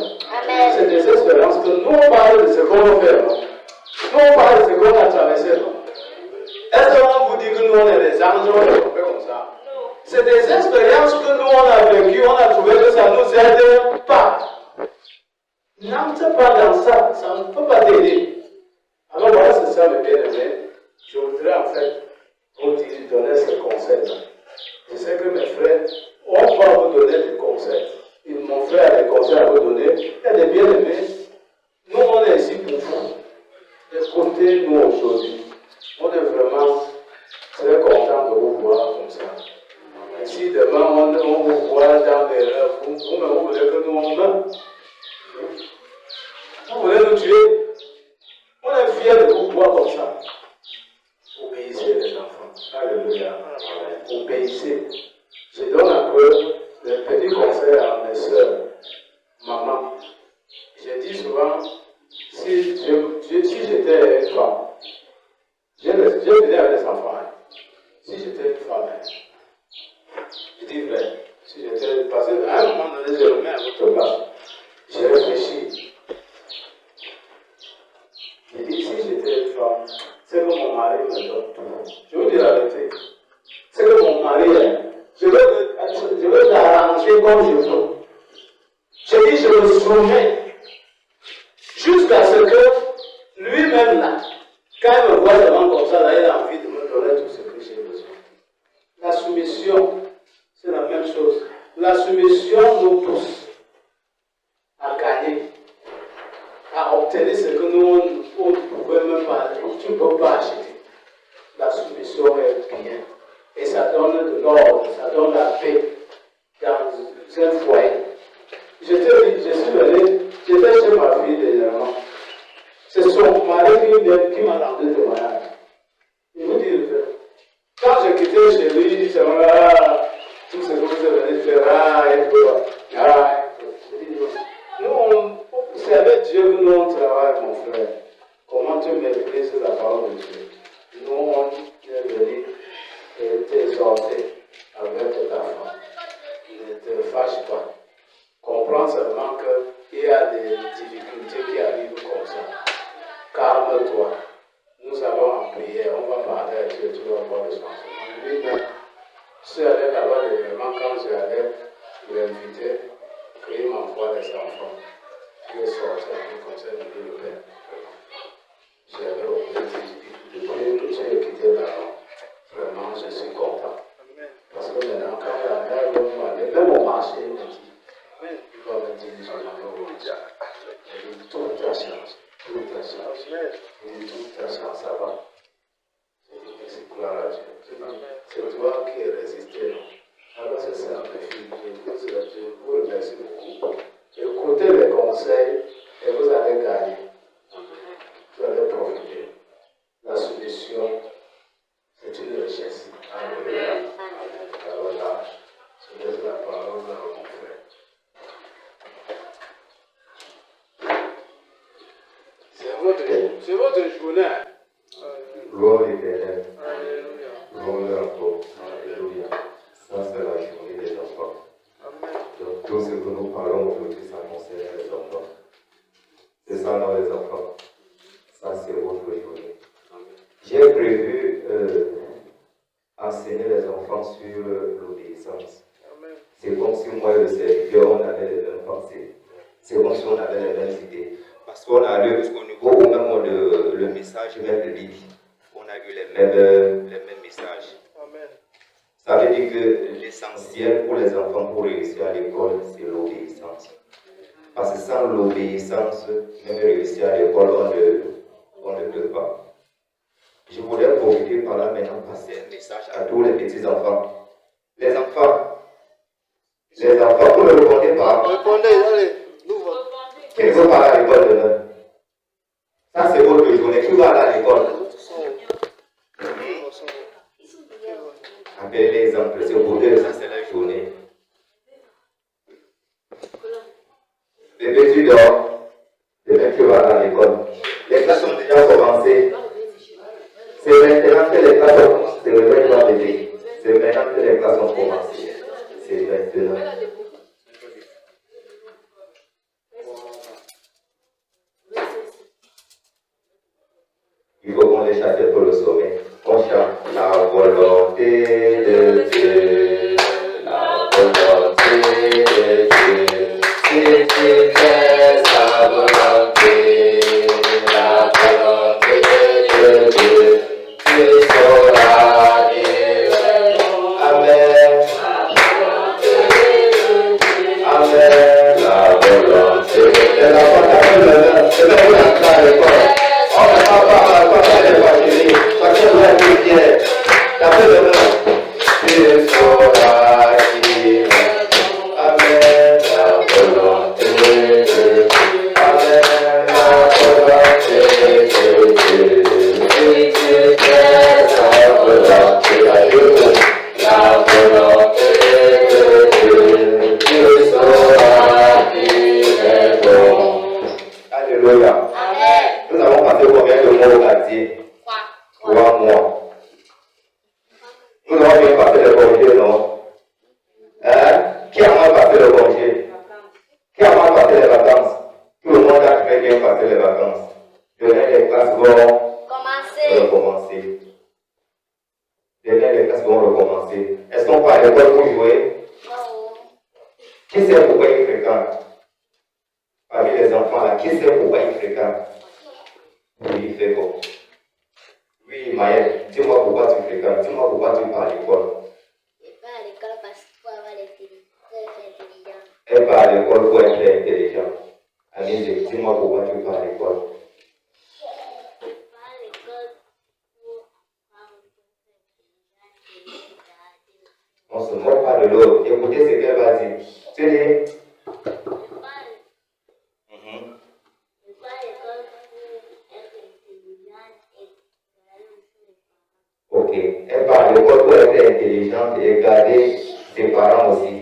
C'est des expériences que nous on parle de ce qu'on a fait. Non? Nous on parle de ce qu'on a traversé. Non? Est-ce qu'on vous dit que nous on est des anges, on est comme ça? C'est des expériences que nous on a vécues, on a trouvé que ça ne nous aide pas. N'entre pas dans ça, ça ne peut pas t'aider. Alors voilà, c'est ça mes bien-aimés. Je voudrais en fait vous donner ce conseil-là. Je sais que mes frères, on va vous donner des conseils. Mon frère a des conseils à vous donner. Il y a des bien-aimés. Nous, on est ici pour vous. Écoutez-nous aujourd'hui. On est vraiment très contents de vous voir comme ça. Et si demain on vous voit dans l'erreur, vous voulez que nous on meure. Vous voulez nous tuer. On est fiers de vous voir comme ça. Obéissez les enfants. Alléluia. Obéissez. Je donne un peu de petits conseils à mes soeurs. Maman, je dis souvent, si j'étais une femme, je venais avec les enfants. Si j'étais une femme, je dis vrai. Si j'étais, parce qu'à un moment donné, je me mets à votre place. J'ai réfléchi. Je dis, si j'étais une femme, c'est que mon mari me donne tout. Je vous dis la vérité. C'est que mon mari, je veux l'arranger comme je veux. Je dis, je me soumets. Jusqu'à ce que lui-même, là, quand il me voit devant comme ça, là, il a envie de me donner tout ce que j'ai besoin. La soumission, c'est la même chose. La soumission nous pousse à gagner, à obtenir ce que nous ne pouvons même pas, tu ne peux pas acheter. La soumission est bien. Et ça donne de l'ordre, ça donne la paix dans un foyer. Je te dis, je suis venu, j'étais chez ma fille dernièrement. C'est son mari qui m'a rendu de mariage. Je vous dis le fait. Quand j'ai quitté chez lui, il dit, c'est voilà, tout ce que vous avez venu faire, et tout. Nous, c'est avec Dieu que nous on travaille, mon frère. Comment tu méprises la parole de Dieu? Nous, on est venus t'exhorter avec ta femme. Ne te fâche pas. Comprends seulement qu'il y a des difficultés qui arrivent comme ça. Calme-toi. Nous allons en prière. On va parler à Dieu. Tu vas voir le changement. Lui-même, je suis allé là-bas dernièrement quand j'allais l'inviter, qu'il m'envoie les enfants. Je vais sortir comme ça, il me dit le Père. J'avais oublié depuis que tu as quitté là-bas. Vraiment, je suis content. Parce que maintenant, quand toi qui est résisté. Alors c'est ça, mes filles. Je vous remercie beaucoup. Écoutez les conseils et vous allez gagner. Vous allez profiter. La solution, c'est une richesse. Alléluia. Alors là, je laisse la parole à mon frère. C'est votre journée. Gloire éternelle. Gloire encore. Alléluia. Ça, c'est la journée des enfants. Donc, tout ce que nous parlons aujourd'hui, ça concerne les enfants. C'est ça, non, les enfants. Ça, c'est votre journée. J'ai prévu enseigner les enfants sur l'obéissance. C'est comme si moi et le serviteur, on avait les mêmes pensées. C'est comme si on avait les mêmes idées. Parce qu'on a lu, au niveau où même le message, même le livre, on a eu les mêmes messages. Amen. Ça veut dire que l'essentiel pour les enfants pour réussir à l'école, c'est l'obéissance. Parce que sans l'obéissance, même réussir à l'école, on ne peut pas. Je voudrais profiter par là maintenant passer un message à tous les petits enfants. Les enfants, vous ne répondez pas. Répondez, allez. Qui ne veut pas aller à l'école demain? Ça, c'est votre journée. Qui va aller à l'école? Appelez l'exemple. C'est pour eux, ça, c'est la journée. Bébé, tu dors. Demain, tu vas aller à l'école. Les classes ont déjà commencé. C'est maintenant que les classes ont commencé. C'est maintenant, bébé. C'est maintenant que les classes ont commencé. C'est maintenant. Il faut qu'on les chante pour le sommet. On chante la volonté de Dieu, la volonté de Dieu. Si tu fais sa volonté, la volonté de Dieu, tu sauras vivre. Amen. Amen. La volonté de la volonté de Dieu. On ne va pas faire l'évangile, parce que l'on est bien. D'après le nom, tu sauras vivre. Amen, la volonté de Dieu. Amen, la volonté de Dieu. Si tu fais sa volonté, la volonté de Dieu, tu sauras vivre. Alléluia. Nous avons passé combien de mois au quartier? 3 mois. Nous avons bien passé le congé, non? Hein? Qui a mal passé le congé? Qui a mal passé les vacances? Tout le monde a très bien passé les vacances. Demain, les classes vont recommencer. Demain, les classes vont recommencer. Est-ce qu'on part à l'école pour jouer? Non. Qui sait pourquoi ils fréquentent? Parmi les enfants là, qui sait pourquoi ils fréquentent? Oui, il fait bon. Oui, Maëlle, dis-moi pourquoi tu fréquentes, dis-moi pourquoi tu pars à l'école. Je pars à l'école parce qu'il faut avoir intelligent. Elle part à l'école pour être intelligent. Amélie, dis-moi pourquoi tu pars à l'école. Je pars à l'école pour avoir intelligent. On se moque pas de l'autre. Écoutez ce qu'elle va dire. Tu dis? Ok. Elle part à l'école pour être intelligente et garder ses parents aussi.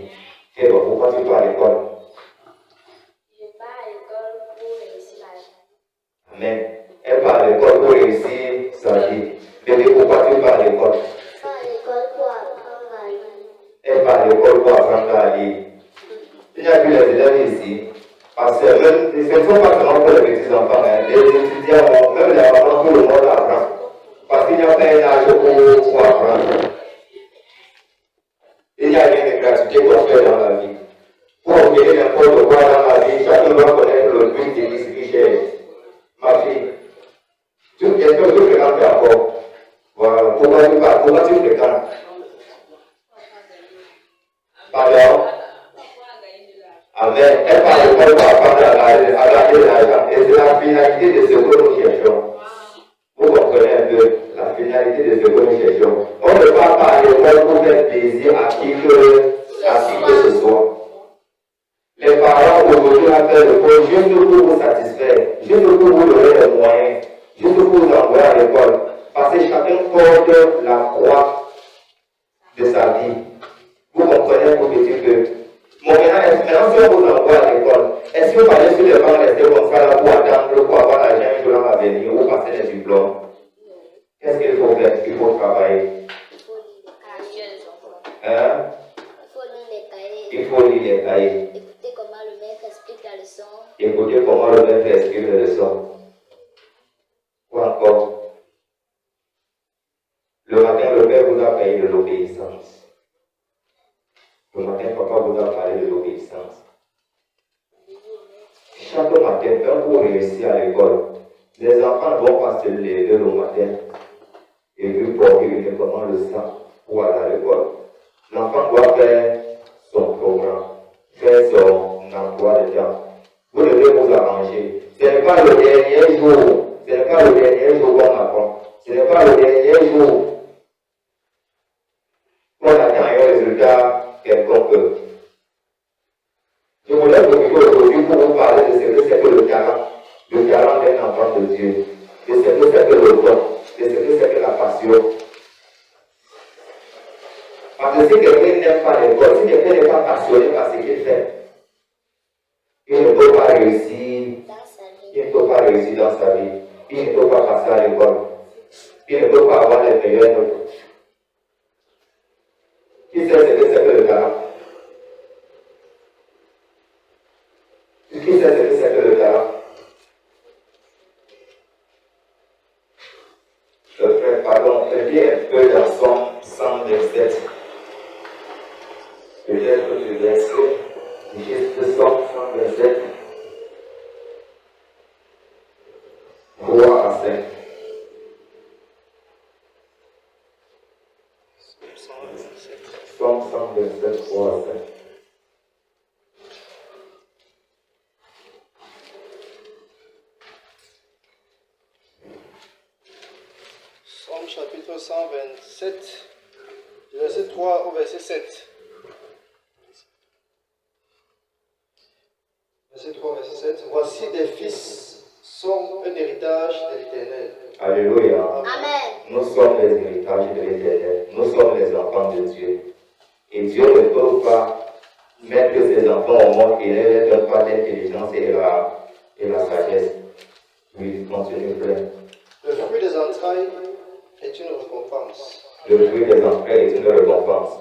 Et donc, pourquoi tu pars à l'école? Je pars à l'école pour réussir la vie. Amen. Elle part à l'école pour réussir sa vie. Mais pourquoi tu pars à l'école? Je pars à l'école pour apprendre à lire. Elle part à l'école pour apprendre à lire. Il y a plus les élèves ici. Parce que même, ce ne sont pas seulement pour les petits enfants, hein. Les étudiants, même les parents, tout le monde apprend. Parce qu'il n'y a pas un âge pour apprendre. Il n'y a rien de gratuit qu'on fait dans la vie. Pour obtenir n'importe quoi dans la vie, chacun doit connaître le but de ce qui cherche. Ma fille, est-ce que tu fréquentes encore? Voilà, pourquoi tu parles? Pourquoi tu fréquentes? Pardon? Amen. Elle parle pour apprendre à garder l'argent. Et c'est la finalité de ce que nous cherchons. Vous comprenez un peu la finalité de ce que nous cherchons. On ne va pas à l'école pour Maintenant, si on vous envoie à l'école, est-ce que vous allez sur les bancs rester comme ça là pour attendre pour avoir l'argent un jour dans l'avenir ou passer les diplômes? Qu'est-ce qu'il faut faire? Il faut travailler. Hein? Il faut lire les cahiers. Écoutez comment le maître explique la leçon. Écoutez comment le maître explique les leçons. Ou encore, le matin, le Père vous a payé de l'obéissance. Le matin, papa vous a parlé de l'obéissance. Chaque matin, même pour réussir à l'école, les enfants ne vont pas se lever le matin et lui porter uniquement le sang pour aller à l'école. L'enfant doit faire son programme, faire son emploi de temps. Vous devez vous arranger. Ce n'est pas le dernier jour. Ce n'est pas le dernier jour qu'on apprend. Ce n'est pas le dernier jour qu'on attend un résultat quelconque. Je vous lève aujourd'hui pour vous parler de ce que c'est que le talent d'un enfant de Dieu, de ce que c'est que le don, de ce que c'est que la passion. Parce que si quelqu'un n'aime pas l'école, si quelqu'un n'est pas passionné par ce qu'il fait, il ne peut pas réussir. Il ne peut pas réussir dans sa vie. Il ne peut pas passer à l'école. Il ne peut pas avoir les meilleures notes. Qui sait ce que c'est que le talent? Qui sait ce que c'est que le talent? Le frère, pardon, je lis un peu dans Somme 127. Peut-être que tu laisses juste Somme 127. 3 à 5. Somme 127, 3 à 5. Somme chapitre 127, verset 3 au verset 7. Verset 3, verset 7. Voici des fils sont un héritage de l'Éternel. Alléluia. Amen. Nous sommes les héritages de l'Éternel. Nous sommes les enfants de Dieu. Et Dieu ne peut pas mettre ses enfants au monde et ne leur donne pas l'intelligence et la sagesse. Oui, continue, frère. Le fruit des entrailles est une récompense. Le fruit des entrailles est une récompense.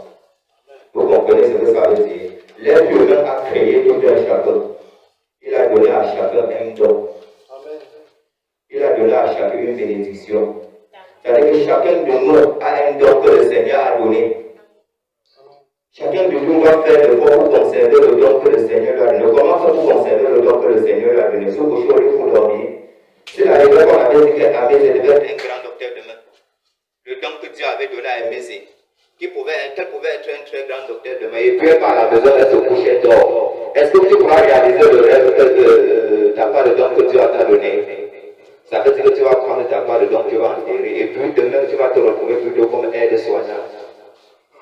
Vous comprenez ce que ça veut dire? L'être humain a créé tout un chacun. Il a donné à chacun un don. Amen. Il a donné à chacun une bénédiction. C'est-à-dire que chacun de nous a un don que le Seigneur a donné. Chacun de nous va faire le bon pour conserver le don que le Seigneur lui a donné. Comment faire pour conserver le don que le Seigneur lui a donné? Si vous couchez pour dormir, s'il arrivait qu'on avait dit qu'Amézé devait être un grand docteur demain, le don que Dieu avait donné à Amézé, qu'elle pouvait être un très grand docteur demain, et puis par la maison, elle se couchait dehors. Est-ce que tu pourras réaliser le rêve que tu n'as pas de don que Dieu t'a donné? Ça veut dire que tu vas prendre ta part de don, tu vas enterrer, et puis demain tu vas te retrouver plutôt comme aide-soignant.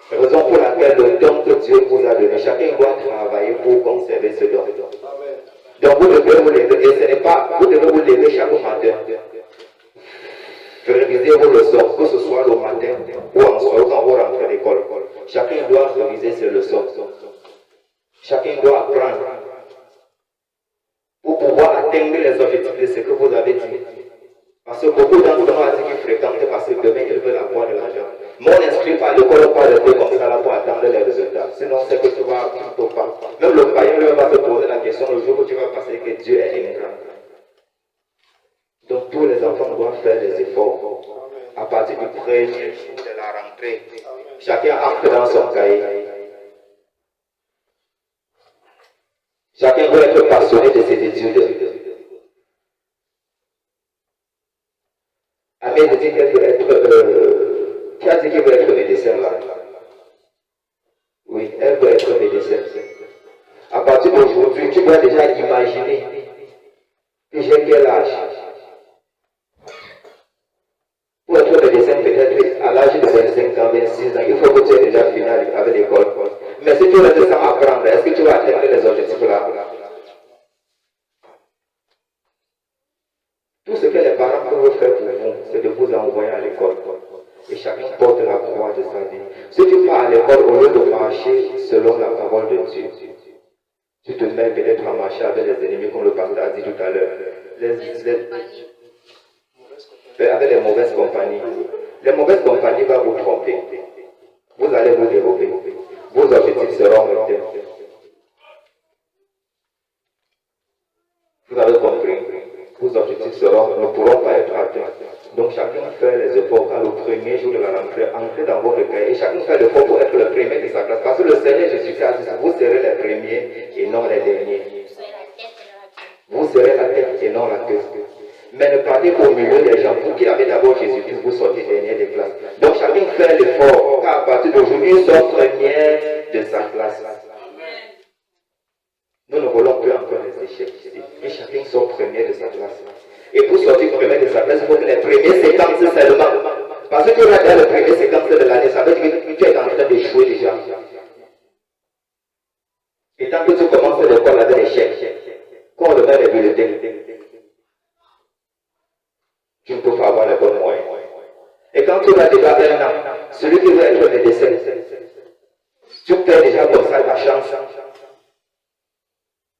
Raison pour laquelle le don que Dieu vous a donné, chacun doit travailler pour conserver ce don. Amen. Donc vous devez vous lever, et ce n'est pas, vous devez vous lever chaque matin. Réviser vos leçons, que ce soit le matin ou en soirée quand vous rentrez à l'école. Chacun doit réviser ses leçons. Chacun doit apprendre pour pouvoir atteindre les objectifs de ce que vous avez dit. Parce que beaucoup d'entre nous ont dit qu'ils fréquentent parce que demain ils veulent avoir de l'argent. Mais on n'inscrit pas à l'école pas rester comme ça là pour attendre les résultats. Sinon c'est que tu vas plutôt pas. Même le païen lui va se poser la question le jour où tu vas passer que Dieu est immédiat. Donc tous les enfants doivent faire des efforts. À partir du premier jour de la rentrée, chacun entre dans son cahier. Chacun doit être passionné de ses études. Amen dit qu'elle veut être. Qui a dit qu'elle veut être médecin là? Oui, elle veut être médecin. À partir d'aujourd'hui, tu dois déjà imaginer que j'ai quel âge. Pour être médecin, peut-être à l'âge de 25 ans, 26 ans, il faut que tu aies déjà fini avec l'école. Mais si tu restes sans apprendre, est-ce que tu vas atteindre les objectifs là? Tout ce que les parents peuvent faire pour vous, c'est de vous envoyer à l'école. Et chacun porte la croix de sa vie. Si tu pars à l'école au lieu de marcher selon la parole de Dieu, Tu te mets peut-être à marcher avec les ennemis, comme le pasteur a dit tout à l'heure. Avec les mauvaises compagnies. Les mauvaises compagnies vont vous tromper. Vous allez vous développer. Vos objectifs seront atteints. Vous avez compris. Vos objectifs ne pourront pas être atteints. Donc chacun fait les efforts car le premier jour de la rentrée, entrez dans votre cahier et chacun fait l'effort pour être le premier de sa classe. Parce que le Seigneur Jésus-Christ a dit, vous serez les premiers et non les derniers. Vous serez la tête et non la queue. Mais ne partez pas au milieu des gens. Vous qui avez d'abord Jésus-Christ, vous sortez dernier des classes. Donc chacun fait l'effort car à partir d'aujourd'hui, il sort premier de sa classe. Nous ne voulons plus encore les échecs ici. Et chacun sort premier de sa classe. Et pour sortir premier de sa classe, il faut que les premiers séquences seulement. Parce que tu auras déjà les premiers séquences de l'année, ça veut dire que tu es en train d'échouer déjà. Et tant que tu commences l'école avec l'échec, quand on remet les bulletins, tu ne peux pas avoir les bons moyens. Et quand tu as déjà un an, celui qui veut être médecin, tu perds déjà comme ça ta chance.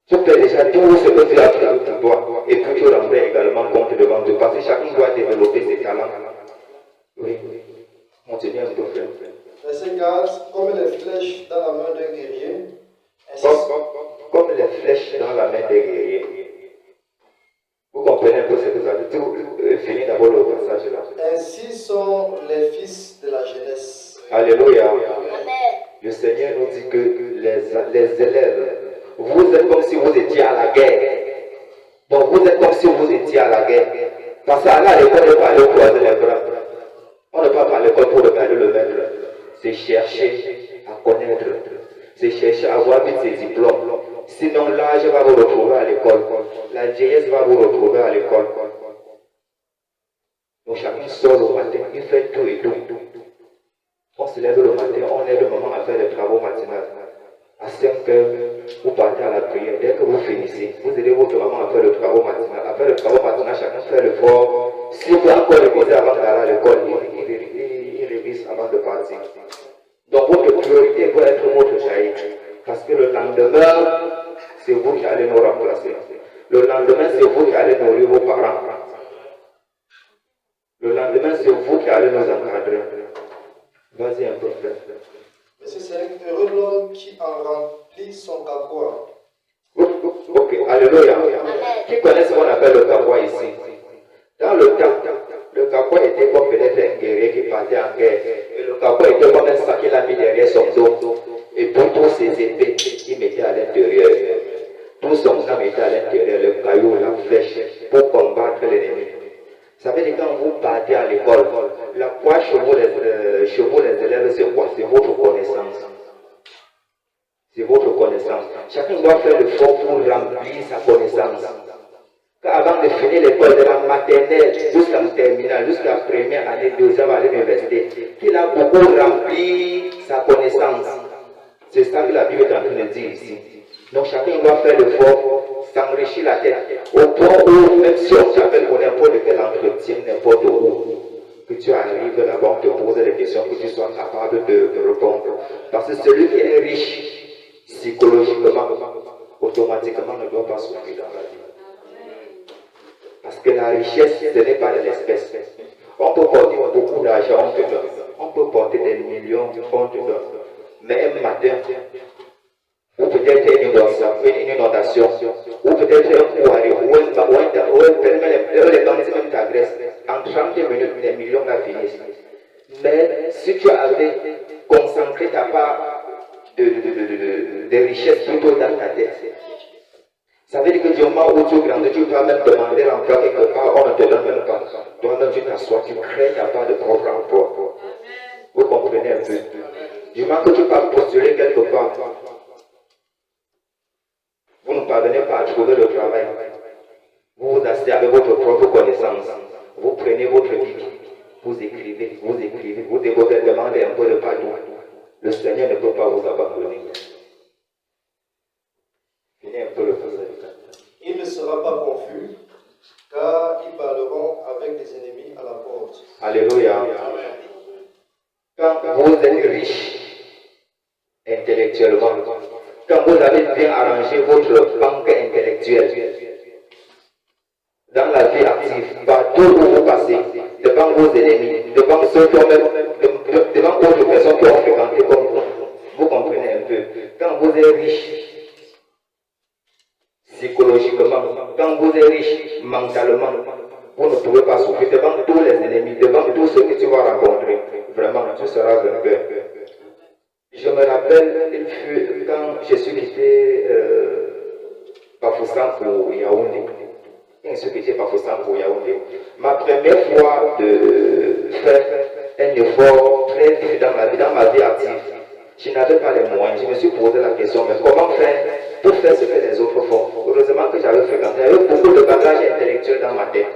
Tu fais déjà tout ce que tu as fait pour toi et puis tu rends également compte devant Dieu parce que chacun doit développer ses talents. Oui, continuez un peu, frère. Verset 4, comme les flèches dans la main d'un guerrier. Comme les flèches dans la main des guerriers. Vous comprenez un peu ce que vous avez dit. Finis d'abord le passage là. Ainsi sont les fils de la jeunesse. Alléluia. Amen. Le Seigneur nous dit que les élèves, vous êtes comme si vous étiez à la guerre. Donc vous êtes comme si vous étiez à la guerre. Parce qu'à l'école, on ne peut pas aller croiser les bras. On ne peut pas à l'école pour regarder le maître. C'est chercher à connaître. C'est chercher à avoir vite ses diplômes. Sinon l'âge va vous retrouver à l'école. La vieillesse va vous retrouver à l'école. Donc chacun sort le matin, il fait tout et tout. On se lève le matin, on aide le maman à faire les travaux matinaux. À 5 heures, vous partez à la prière. Dès que vous finissez, vous aidez votre maman à faire le travail matinal. À faire le travail matinal, chacun fait l'effort. Si vous encore réviser avant d'aller à l'école, il révise avant de partir. Donc votre priorité doit être votre cahier. Parce que le lendemain, c'est vous qui allez nous remplacer. Le lendemain, c'est vous qui allez nourrir vos parents. Le lendemain, c'est vous qui allez nous encadrer. Vas-y un peu, frère. Verset 5, heureux l'homme qui en remplit son carquois. Ok, alléluia. Qui connaît ce qu'on appelle le carquois ici? Dans le temps, le carquois était comme peut-être un guerrier qui partait en guerre. Et le carquois était comme un sac qu'il a mis derrière son dos. Et pour tous ses épées, il mettait à l'intérieur. Tout son sang était à l'intérieur, le caillou, la flèche, pour combattre l'ennemi. Ça veut dire quand vous partez à l'école, la quoi chevaux les élèves, c'est quoi? C'est votre connaissance. C'est votre connaissance. Chacun doit faire l'effort pour remplir sa connaissance. Car avant de finir l'école de la maternelle jusqu'à terminale, jusqu'à première année, deuxième à l'université, qu'il a beaucoup rempli sa connaissance. C'est ça que la Bible est en train de dire ici. Donc chacun doit faire l'effort, s'enrichir la tête, au point où, même si on t'appelle pour n'importe quel entretien, n'importe où, que tu arrives là-bas, on te pose des questions, que tu sois capable de répondre. Parce que celui qui est riche, psychologiquement, automatiquement ne doit pas souffrir dans la vie. Parce que la richesse, ce n'est pas de l'espèce. On peut porter beaucoup d'argent, on te donne. On peut porter des millions, on te donne. Mais un matin, ou peut-être une inondation, ou peut-être un coup arrive, ou les bandits même t'agressent. En 30 minutes, les millions là finissent. Mais si tu avais concentré ta part de richesse plutôt dans ta tête, ça veut dire que du moment où tu grandis, tu vas même demander l'emploi quelque part, on ne te donne même pas. Toi-même, tu t'assois, tu crées ta part de propre emploi. Vous comprenez un peu? Du moment que tu vas postuler quelque part, vous ne parvenez pas à trouver le travail. Vous vous asseyez avec votre propre connaissance. Vous prenez votre bible, vous écrivez, vous demandez un peu de pardon. Le Seigneur ne peut pas vous abandonner. Finis un peu le passage. Il ne sera pas confus, car ils parleront avec des ennemis à la porte. Alléluia. Quand vous êtes riche intellectuellement, quand vous avez bien arrangé votre banque intellectuelle, dans la vie active, partout où vous passez, devant vos ennemis, devant ceux qui ont même, devant d'autres personnes qui ont fréquenté comme vous comprenez un peu. Quand vous êtes riche, psychologiquement, quand vous êtes riche mentalement, vous ne pouvez pas souffrir devant tous les ennemis, devant tous ceux que tu vas rencontrer. Vraiment, tu seras vainqueur. Je me rappelle, il fut quand je suis quitté Bafoussam pour Yaoundé. Je suis quitté Bafoussam pour Yaoundé. Ma première fois de faire un effort très vif dans ma vie active, je n'avais pas les moyens. Je me suis posé la question, mais comment faire pour faire ce que les autres font? Heureusement que j'avais fréquenté. Il y avait beaucoup de bagages intellectuels dans ma tête.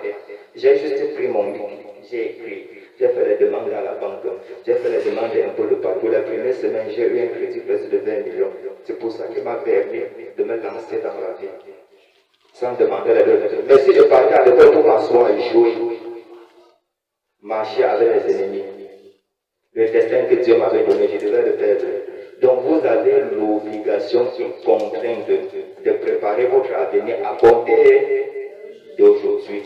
J'ai juste pris mon bic, j'ai écrit, j'ai fait les demandes à la banque, j'ai fait les demandes un peu de partout. La première semaine, j'ai eu un crédit presque de 20 millions. C'est pour ça qu'il m'a permis de me lancer dans la vie, sans demander les autres. Mais si je partais à l'école pour m'asseoir et jouer, marcher avec les ennemis, le destin que Dieu m'avait donné, je devais le perdre. Donc vous avez l'obligation, une contrainte de préparer votre avenir à compter d'aujourd'hui.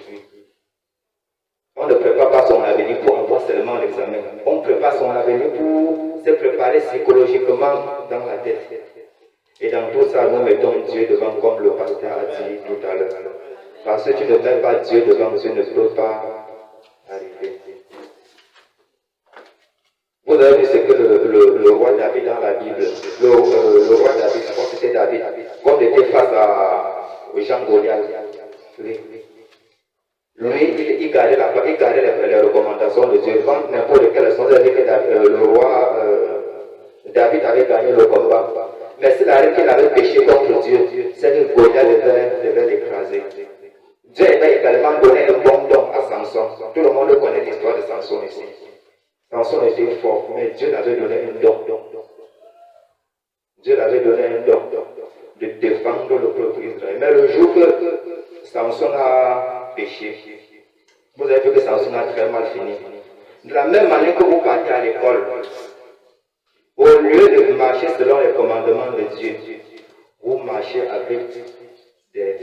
On ne prépare pas son avenir pour avoir seulement l'examen. On prépare son avenir pour se préparer psychologiquement dans la tête. Et dans tout ça, nous mettons Dieu devant, comme le pasteur a dit tout à l'heure. Parce que tu ne mets pas Dieu devant, Dieu ne peut pas arriver. Vous avez vu ce que le roi David dans la Bible, le roi David, quand c'était David, quand il était face à Jean Goliath, lui, il gardait les recommandations de Dieu. Quand n'importe quelle leçon, il dit que le roi David avait gagné le combat. Mais s'il arrive qu'il avait péché contre Dieu, c'est que Goliath devait l'écraser. Dieu avait également donné un bon don à Samson. Tout le monde connaît l'histoire de Samson ici. Samson était fort, mais Dieu l'avait donné un don. Dieu l'avait donné un don de défendre le peuple Israël. Mais le jour que Samson a péché, vous avez vu que Samson a très mal fini. De la même manière que vous partez à l'école, au lieu de marcher selon les commandements de Dieu, vous marchez avec des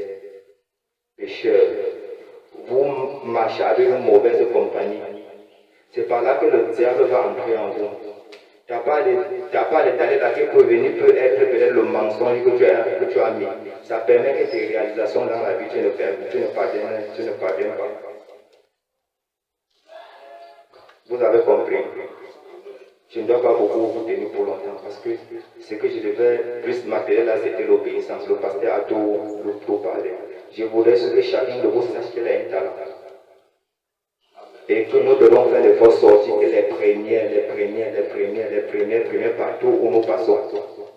pécheurs. Vous marchez avec une mauvaise compagnie. C'est par là que le diable va entrer en vous. Tu n'as pas d'étaler là qui peut venir, peut être peut-être le mensonge que tu as mis. Ça permet que tes réalisations dans la vie, tu ne parviens pas. Vous avez compris. Je ne dois pas beaucoup vous tenir pour longtemps parce que ce que je devais plus matériel là, c'était l'obéissance. Le pasteur a tout parlé. Je voudrais que chacun de vous sache qu'il a un talent. Et que nous devons faire l'effort sortir que les premiers partout où nous passons.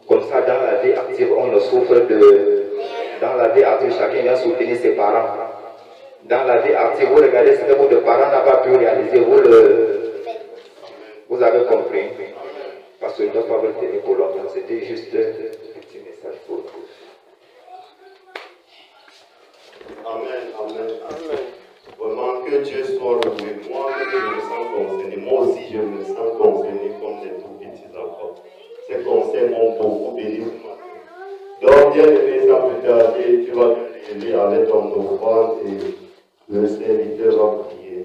Comme ça, dans la vie active, on ne souffre de... Dans la vie active, chacun vient soutenir ses parents. Dans la vie active, vous regardez ce que votre parent n'a pas pu réaliser, vous avez compris. Parce que je ne dois pas vous le tenir pour longtemps. C'était juste un petit message pour vous. Amen. Vraiment que Dieu soit loué. Moi, je me sens concerné. Moi aussi, je me sens concerné comme les tout petits enfants. Ces conseils m'ont beaucoup béni. Donc, bien aimé, sans plus tarder, tu vas te lever avec ton offrande et le serviteur va prier.